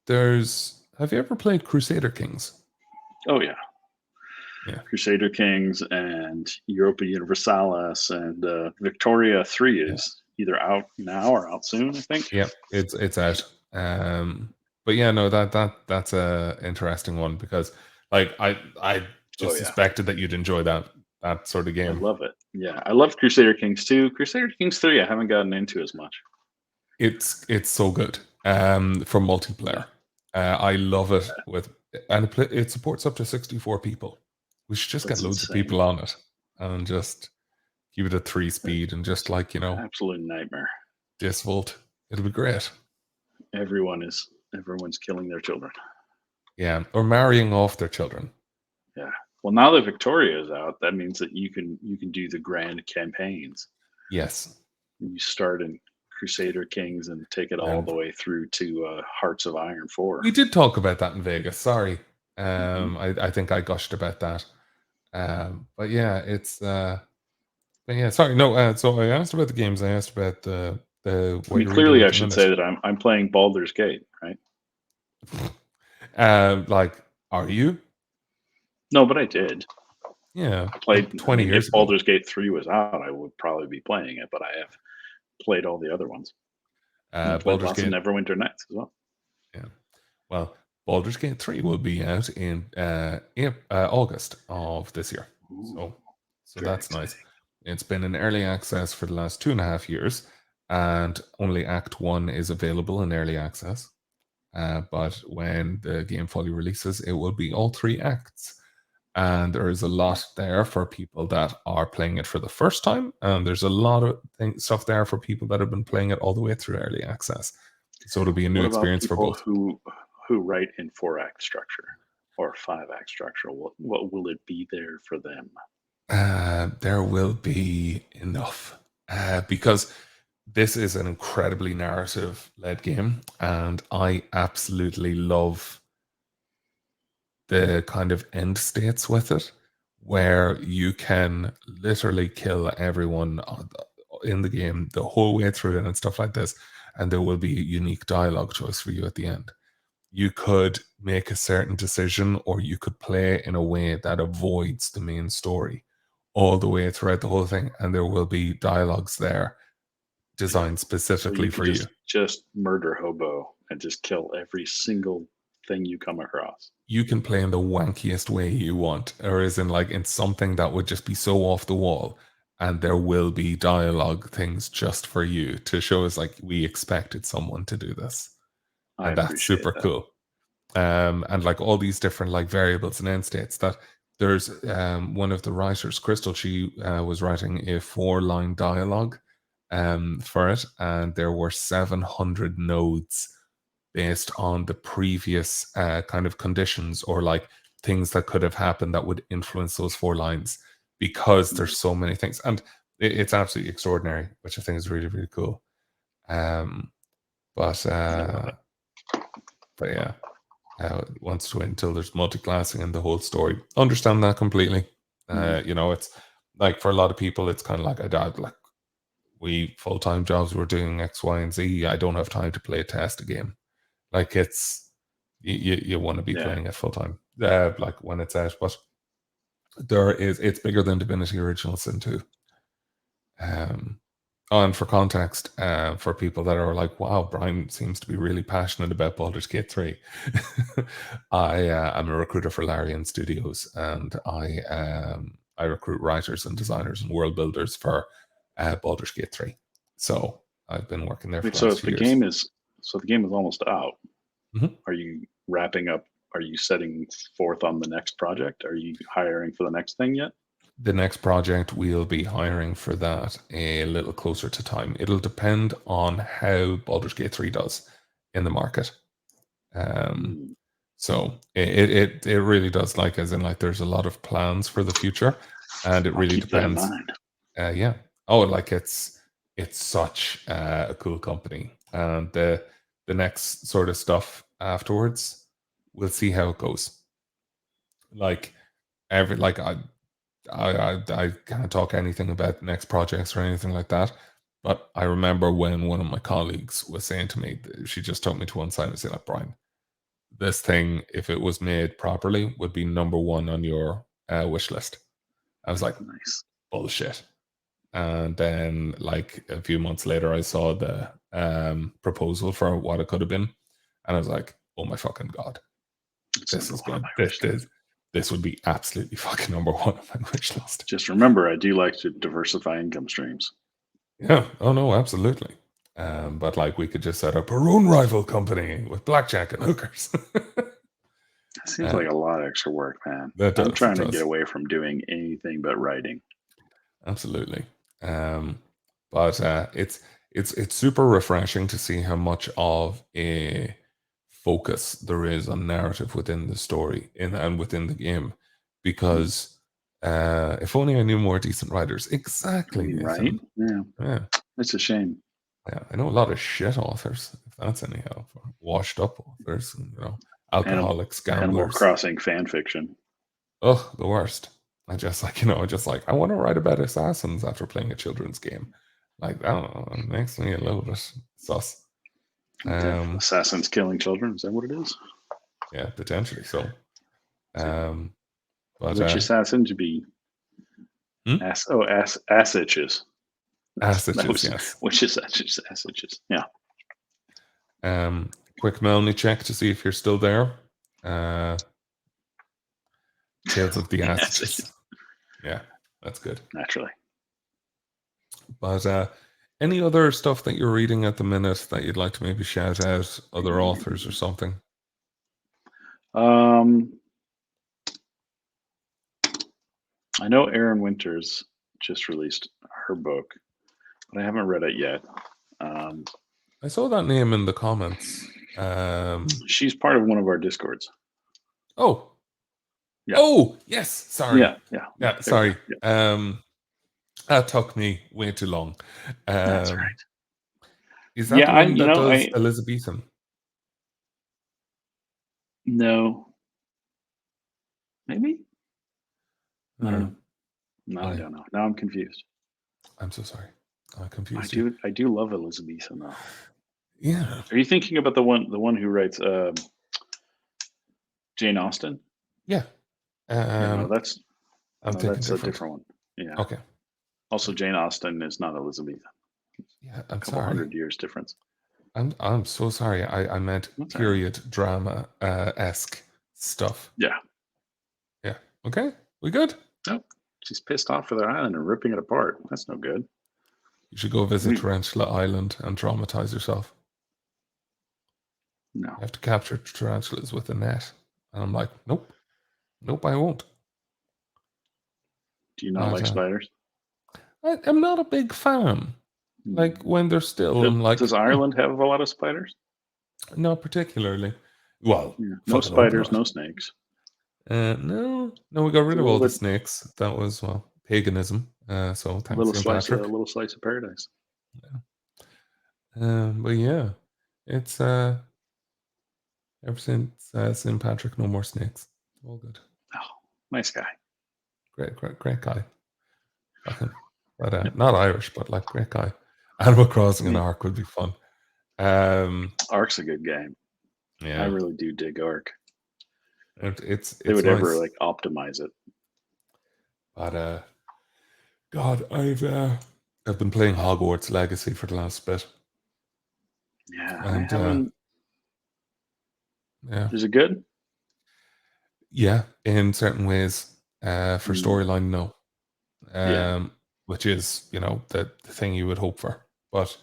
have you ever played Crusader Kings? Oh yeah, Yeah. Crusader Kings and Europa Universalis and Victoria 3 Yeah. is either out now or out soon, I think. Yeah, it's out. But yeah, no, that's a interesting one because like I Oh just yeah, suspected that you'd enjoy that sort of I game. love it. Yeah, I love Crusader Kings 2. Crusader Kings 3 I haven't gotten into as much. It's so good. For Yeah, multiplayer, I love it and it supports up to 64 people. We should just get that's loads of insane. people on it and just keep it at 3 speed and just It's like absolute nightmare. disvolt. It'll be great. Everyone's killing their children. Yeah, or marrying off their children. Yeah. Well, now that Victoria is out, that means that you can do the grand campaigns. Yes, You start in Crusader Kings and take it all and the way through to Hearts of Iron 4. we did talk about that in Vegas. Sorry. Hmm. I think I gushed about that. But yeah, but yeah, sorry. No, so I asked about the games. I asked about the I what mean, you're reading clearly, at I the should minute. say that I'm playing Baldur's Gate, right? Like, are you? No, but I did. Yeah, I like played. I 20 mean, years if ago. Baldur's Gate 3 was out, I would probably be playing it. But I have played all the other ones. And I played Baldur's lots of Gate. Neverwinter Nights as well. Yeah. Well, Baldur's Gate 3 will be out in August of this year. Ooh, So very that's exciting. nice. It's been in early access for the last 2.5 years, and only Act 1 is available in early access. But when the game fully releases, it will be all three acts. And there is a lot there for people that are playing it for the first time. And there's a lot of stuff there for people that have been playing it all the way through early access. So it'll be a new What about experience for people both. who write in 4-act structure or 5-act structure? What will it be there for them? There will be enough because this is an incredibly narrative led game, and I absolutely love the kind of end states with it where you can literally kill everyone in the game the whole way through it and stuff like this, and there will be a unique dialogue choice for you at the end. You could make a certain decision, or you could play in a way that avoids the main story all the way throughout the whole thing, and there will be dialogues there Yeah. designed So specifically you could for you. just murder hobo and just kill every single thing you come across. You can play in the wankiest way you want, or as in like in something that would just be so off the wall, and there will be dialogue things just for you to show us like we expected someone to do this, I and that's appreciate super that. cool. And like all these different like variables and end states that there's one of the writers, Crystal, she was writing a 4-line dialogue for it, and there were 700 nodes based on the previous kind of conditions or like things that could have happened that would influence those 4 lines because Mm, there's so many things, and it's absolutely extraordinary, which I think is really really cool. um but I love it. but yeah, wants to wait until there's multi-classing and the whole story. Understand that completely. Mhm. It's like for a lot of people, it's kind of like I died. Like we full-time jobs, we're doing X, Y, and Z. I don't have time to play a test a game. Like it's you want to be Yeah. playing it full time. Like when it's out, but it's bigger than Divinity Original Sin 2. Um, and for context, for people that are like, wow, Brian seems to be really passionate about Baldur's Gate 3. I am a recruiter for Larian Studios, and I recruit writers and designers and world builders for Baldur's Gate 3. So I've been working there Wait, for the last few years. so the game is almost out. Mhm. Are you wrapping up? Are you setting forth on the next project? Are you hiring for the next thing yet? The next project we'll be hiring for that a little closer to time. It'll depend on how Baldur's Gate 3 does in the market. Um, Hmm, so it really does, like as in like there's a lot of plans for the future, and it I'll really keep that in depends. mind. Yeah. Oh, like it's such a cool company, and the next sort of stuff afterwards, we'll see how it goes. Like every like I can't talk anything about next projects or anything like that. But I remember when one of my colleagues was saying to me, she just took me to one side and said, like, Brian, this thing, if it was made properly, would be number one on your wish list. I was like, Nice. bullshit. And then, like a few months later, I saw the proposal for what it could have been, and I was like, "Oh my fucking god, It's this number is one on good. my This wish list. this this would be absolutely fucking number one on my wish list." Just remember, I do like to diversify income streams. Yeah. Oh no, absolutely. But like, we could just set up our own rival company with blackjack and hookers. It seems like a lot of extra work, man. That I'm does. It trying to get does. away from doing anything but writing. Absolutely. Um, but it's super refreshing to see how much of a focus there is on narrative within the story and within the game, because if only I knew more decent writers. Exactly, Right? Nathan. Yeah. Yeah, It's a shame. yeah. I know a lot of shit authors, if that's any help. Or washed up authors, and, Animal alcoholics, Animal gamblers. Crossing fan fiction. Oh, the worst. I want to write about assassins after playing a children's game. Like, I don't know, it makes me a little bit sus. Okay. Um, Assassins killing children. Is that what it is? yeah, potentially so. So, Um, but which assassin to be hmm? ass itches. That Assages, was yes. which is ass itches. Yeah. Quick Melanie check to see if you're still there. Tales of the Ass Assages. itches. Yeah, that's good. Naturally. But any other stuff that you're reading at the minute that you'd like to maybe shout out, other authors or something? I know Erin Winters just released her book, but I haven't read it yet. I saw that name in the comments. She's part of one of our discords. Oh, Yeah. oh, yes. Sorry. Yeah. Yeah. Yeah, There we go. sorry. Yeah. That took me way too long. That's all Um, right. is that Yeah. the one that does Elizabethan? No, maybe. I don't Uh, know. No, I I, don't know. Now I'm confused. I'm so sorry. I I confused you. do. I do love Elizabethan though. Yeah. Are you thinking about the one who writes Jane Austen? Yeah. Yeah. No, Um, that's I'm no, thinking that's a different. different one. Yeah. Okay. Also, Jane Austen is not Elizabethan. Yeah, I'm A couple sorry. 100 years difference. I'm so sorry. I meant That's all right. period drama esque stuff. Yeah. Yeah. Okay. We good? Nope. She's pissed off for their island and ripping it apart. That's no good. You should go visit We Tarantula Island and traumatize yourself. no. You have to capture tarantulas with a net. And I'm like, nope, nope, I won't. Do you not But like spiders? I'm not a big fan. Like, Hmm. when they're still, I'm like, Does Ireland have a lot of spiders? not particularly. Well, Yeah. No fucking hope spiders, not. no snakes. No, we got It's rid a of little all the bit, snakes. That was, well, paganism. So thanks, St. a Patrick. little slice of paradise. But yeah, it's ever since St. Patrick, no more snakes. All good. Oh, nice guy. Great guy. Fucking, but Yep. not Irish, but like great guy. Animal I Crossing and mean, Ark would be fun. Um, Ark's a good game. I yeah, really do dig Ark. They it's would ever nice. like optimize it. But God, I've been playing Hogwarts Legacy for the last bit, Yeah, I and haven't. yeah, Is it good? yeah, in certain ways, for Mm, storyline, no, yeah, which is the thing you would hope for, but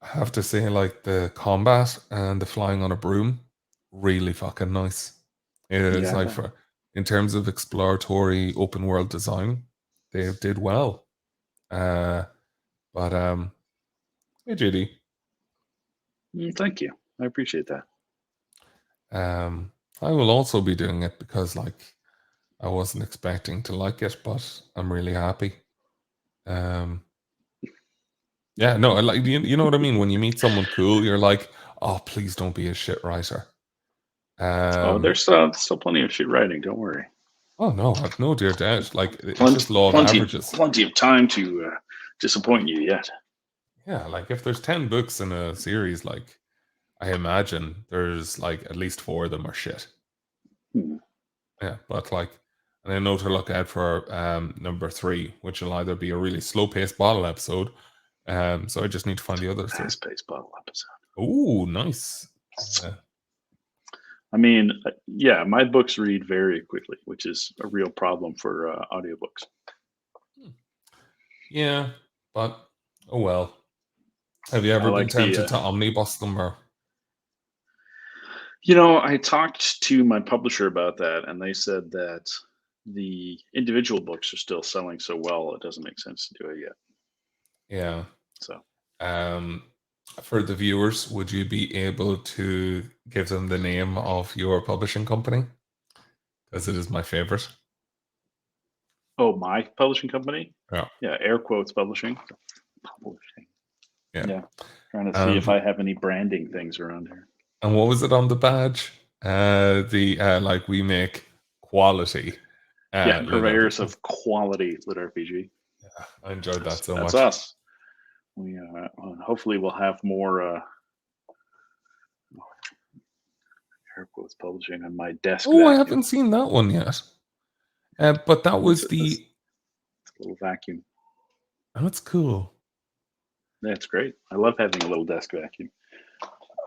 I have to say, like, the combat and the flying on a broom, really fucking nice. It is yeah, I like, bet. for in terms of exploratory open world design, they did well. Uh, but hey Judy, Thank you. I appreciate that. I will also be doing it because, like, I wasn't expecting to like it, but I'm really happy. Um, yeah, no, I like you know what I mean. When you meet someone cool, you're like, oh, please don't be a shit writer. Oh, Um, there's still plenty of shit writing. Don't worry. Oh no, I've no dear doubt. Like it's just law of averages. Plenty of time to disappoint you yet. Yeah, like if there's 10 books in a series, like I imagine there's like at least 4 of them are shit. Hmm. Yeah, but like, and I know to look out for number 3, which will either be a really slow-paced bottle episode. So I just need to find the other 3. Fast-paced bottle episode. Oh, nice. I mean, yeah, my books read very quickly, which is a real problem for audiobooks. Yeah, but oh well. Have you ever been like the tempted to omnibus them or? I talked to my publisher about that, and they said that the individual books are still selling so well, it doesn't make sense to do it yet. Yeah. So, for the viewers, would you be able to give them the name of your publishing company? Because it is my favorite. oh, my publishing company? Yeah. Yeah, air quotes publishing. Publishing. Yeah. Yeah. Trying to see if I have any branding things around here. And what was it on the badge? Like we make quality. Yeah, purveyors of quality lit RPG. Yeah, I enjoyed that so much. That's us. We hopefully we'll have more air quotes publishing on my desk. Oh, I haven't seen that one yet. But that was it's a little vacuum. Oh, that's cool. That's great. I love having a little desk vacuum.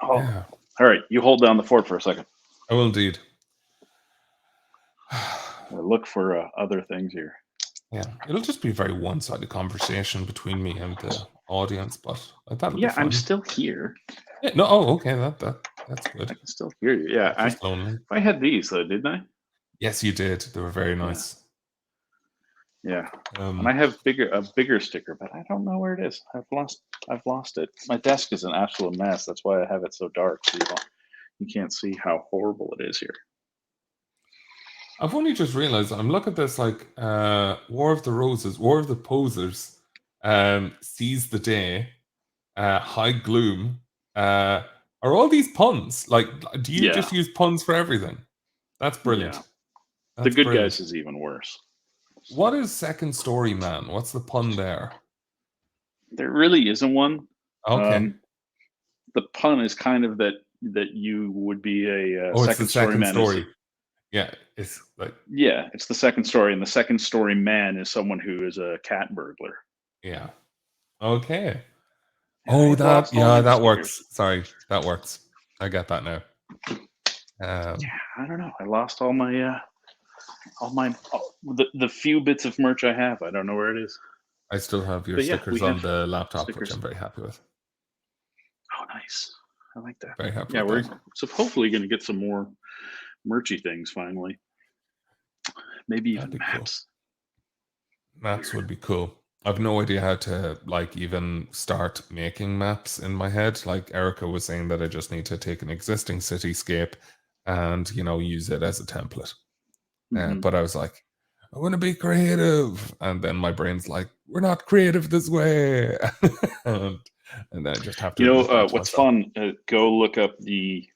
Oh, yeah. All right, you hold down the fort for a second. I will indeed. We'll look for other things here. Yeah, it'll just be a very one-sided conversation between me and the audience, but that'll be fun. I'm still here. Yeah, no, oh, okay, that's good. I can still hear you. Yeah, I had these though, didn't I? Yes, you did. They were very nice. Yeah, and I have a bigger sticker, but I don't know where it is. I've lost it. My desk is an absolute mess. That's why I have it so dark, so you can't see how horrible it is here. I've only just realized, I'm looking at this like War of the Roses, War of the Posers, Seize the Day, High Gloom. Are all these puns? Like, do you just use puns for everything? That's brilliant. Yeah. The Good Guys is even worse. What is Second Story Man? What's the pun there? There really isn't one. Okay. The pun is kind of that you would be a second story man. Yeah, it's like it's the second story, and the second story man is someone who is a cat burglar. Yeah. Okay. Oh, that works. Sorry, that works. I get that now. I don't know. I lost all my the few bits of merch I have. I don't know where it is. I still have your stickers on the laptop, which I'm very happy with. Oh, nice. I like that. Very happy. Yeah, we're hopefully going to get some more merchy things finally. Maybe even maps. Cool. Maps would be cool. I've no idea how to even start making maps in my head. Like Erica was saying that I just need to take an existing cityscape and use it as a template. But I was like, I want to be creative, and then my brain's like, we're not creative this way, and then I just have to. What's fun? Go look up the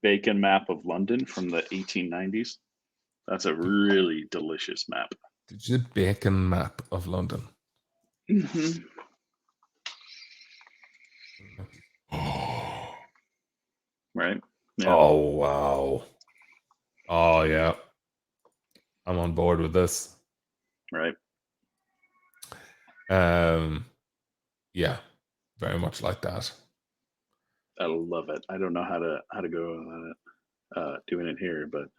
Bacon map of London from the 1890s. That's a really delicious map. Did you Bacon map of London? Mm-hmm. Right. Yeah. Oh wow. Oh yeah. I'm on board with this. Right. Yeah, very much like that. I love it. I don't know how to go about it, doing it here, but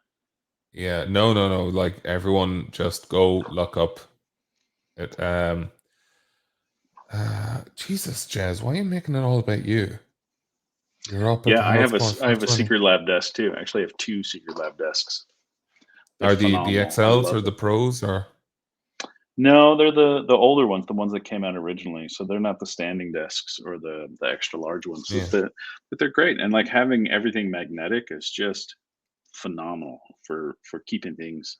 yeah, no. Like everyone, just go look up it. Jesus, Jazz, why are you making it all about you? You're up. Yeah, I have a secret lab desk too. Actually, I have 2 secret lab desks. Are the XLs or the Pros or? No, they're the older ones, the ones that came out originally. So they're not the standing desks or the extra large ones. Yeah. But they're great, and like having everything magnetic is just phenomenal for keeping things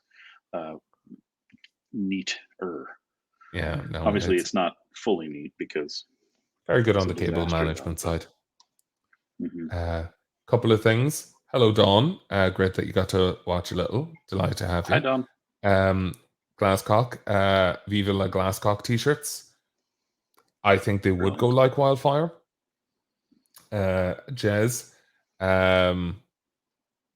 neater. Yeah, no. Obviously, it's not fully neat because very good on the cable management side. Mm-hmm. Couple of things. Hello, Dawn. Great that you got to watch a little. Delighted to have you. Hi, Dawn. Glasscock, Viva La Glasscock t-shirts. I think they would go Brilliant. like wildfire. Jez,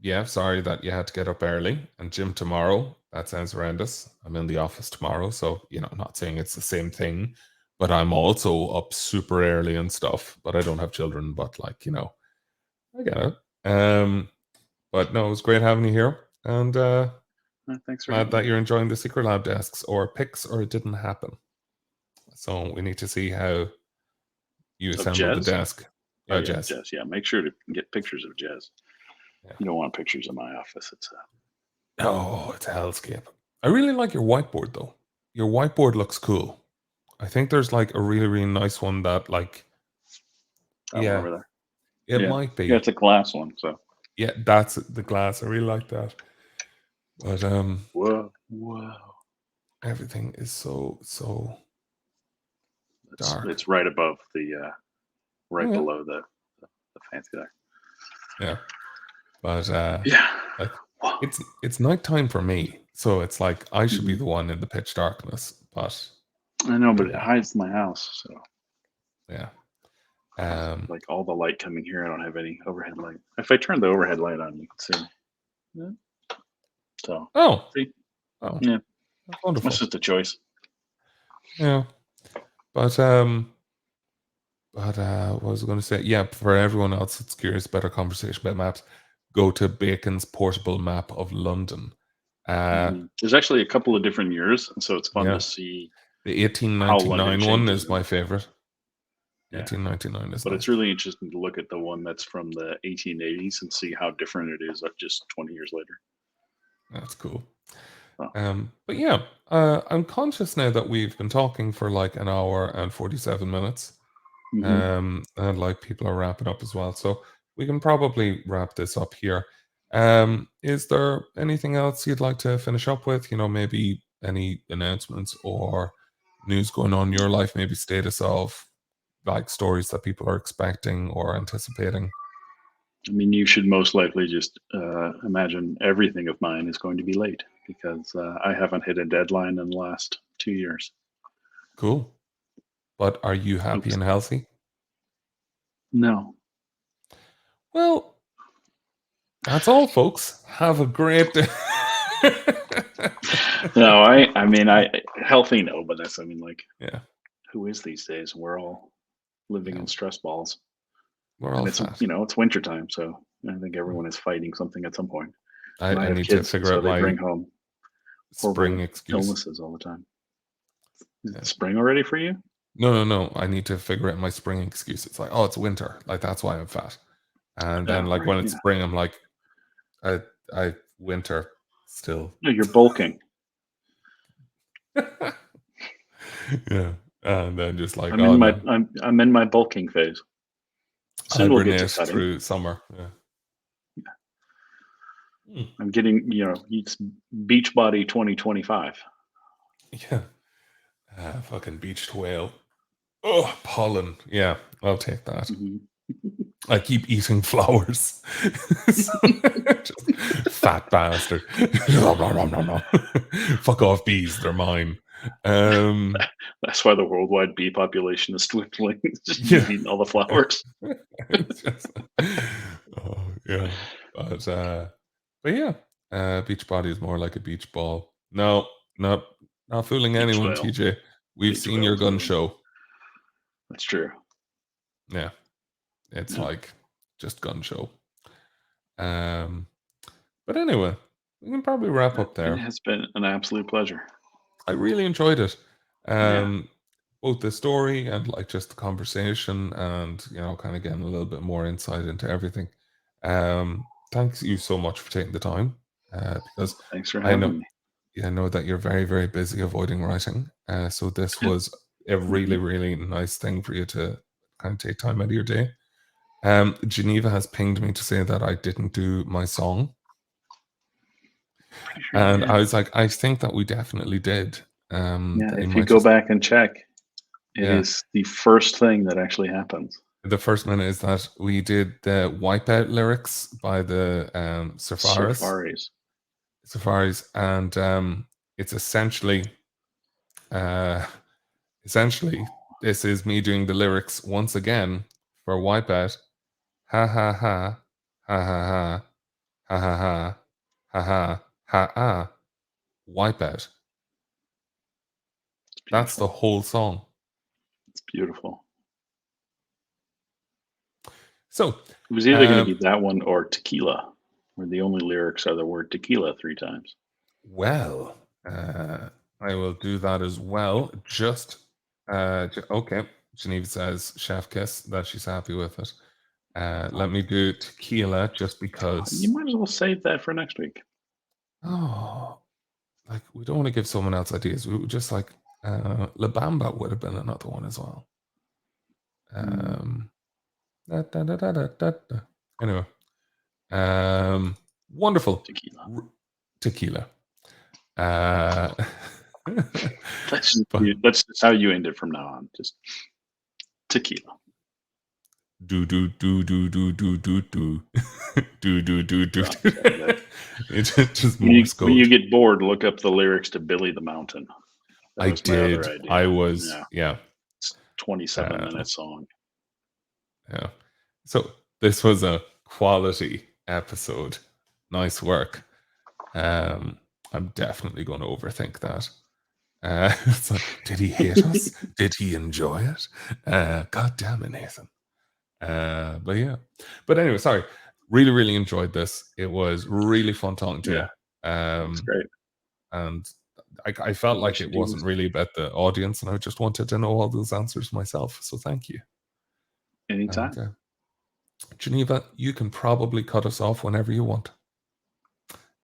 yeah, sorry that you had to get up early. And Jim, tomorrow, that sounds horrendous. I'm in the office tomorrow, so I'm not saying it's the same thing, but I'm also up super early and stuff. But I don't have children, but I get it. But no, it was great having you here, and Thanks for glad having that me. you're enjoying the Secret Lab desks or pics, or it didn't happen. So we need to see how you Of assemble the Jez? desk. Oh Yeah, yeah, Jess. Jez. Yeah, make sure to get pictures of Jez. Yeah. You don't want pictures of my office. It's Oh, it's a hellscape. I really like your whiteboard though. Your whiteboard looks cool. I think there's like a really, really nice one that that one yeah, over there. it Yeah, might yeah, be. it's a glass one. So Yeah, that's the glass. I really like that. But whoa. everything is so dark. It's right above the Oh right yeah. below the fancy there. Yeah. But Yeah. like it's nighttime for me. So it's like I should be Mhm. the one in the pitch darkness. But I know, but it yeah. hides my house. So Yeah. like all the light coming here, I don't have any overhead light. If I turn the overhead light on, you can see. Yeah. So Oh. see, Oh. yeah, That's that's wonderful. just a choice. Yeah. But what was I going to say? Yeah, for everyone else that's curious about our conversation about maps, go to Bacon's portable map of London. There's actually a couple of different years, and so it's fun to Yeah, see the how London 1899 one changes. is my favorite. Yeah, 1899 is but it's nice. really interesting to look at the one that's from the 1880s and see how different it is just 20 years later. That's cool. Oh. But yeah, I'm conscious now that we've been talking for like an hour and 47 minutes. Mm-hmm. And like people are wrapping up as well. So we can probably wrap this up here. Is there anything else you'd like to finish up with? Maybe any announcements or news going on in your life, maybe status of like stories that people are expecting or anticipating. I mean, you should most likely just imagine everything of mine is going to be late because I haven't hit a deadline in the last 2 years. Cool. But are you happy Oops. and healthy? No. Well, that's all, folks. Have a great day. No, I mean, healthy, no, but I mean, like, Yeah, who is these days? We're all living yeah. in stress balls. We're And all it's, fat. it's wintertime. So I think everyone is fighting something at some point. And I I have need to kids, figure so out they my bring home spring horrible excuse. illnesses all the time. Is Yeah. it spring already for you? No. I need to figure out my spring excuse. It's like, oh, it's winter. Like that's why I'm fat. And then Oh, like right. when it's Yeah. spring, I'm like, I winter still. No, you're bulking. Yeah. And then just like, I'm oh in my no. I'm in my bulking phase. Soon we'll get to Hibernate cutting. through summer. Yeah. I'm getting, it's Beachbody 2025. Yeah. Fucking beached whale. Oh, pollen. Yeah, I'll take that. Hmm. I keep eating flowers. Just fat bastard. Fuck off, bees. They're mine. Um, That's why the worldwide bee population is dwindling. It's just yeah. you've eaten all the flowers. It's just, oh, yeah. But, uh, but yeah, beach body is more like a beach ball. No, not fooling Beach anyone, whale. TJ. We've Beach seen whale your is the gun one. show. That's true. Yeah, it's Yeah. like just gun show. Um, but anyway, we can probably wrap up It there. has been an absolute pleasure. I really enjoyed it. Yeah. Both the story and like just the conversation, and kind of getting a little bit more insight into everything. Thanks you so much for taking the time, because Thanks for I know, having me. yeah, I know that you're very, very busy avoiding writing. So this was a really, Hmm. really nice thing for you to kind of take time out of your day. Geneva has pinged me to say that I didn't do my song. Pretty sure you And did. I was like, I think that we definitely did. Yeah. That you If you might go just, back and check, it yeah. is the first thing that actually happens. The first minute is that we did the Wipeout lyrics by the Safaris, Safaris. and it's essentially this is me doing the lyrics once again for Wipeout. Ha ha ha ha ha ha ha ha ha ha ha ha Wipeout. That's the whole song. It's beautiful. So it was either going to be that one or Tequila, where the only lyrics are the word tequila 3 times. Well, I will do that as well. Just okay. Geneva says chef kiss that she's happy with it. Let me do tequila just because. You might as well save that for next week. Oh, like we don't want to give someone else ideas. We would just like La Bamba would have been another one as well. Da, da, da, da, da, da, da. Anyway, wonderful tequila. That's just how you end it from now on. Just tequila. Do do do do do do do do do do do do. It's just Morse code. When you get bored, look up the lyrics to Billy the Mountain. That was my other idea. I was yeah. It's 27-minute song. Yeah. So this was a quality episode. Nice work. I'm definitely going to overthink that. It's like, did he hate us? Did he enjoy it? God damn it, Nathan. But yeah. But anyway, sorry. Really, really enjoyed this. It was really fun talking to you. It's great. And I felt like it wasn't really about the audience, and I just wanted to know all those answers myself. So thank you. Anytime. And, Geneva, you can probably cut us off whenever you want.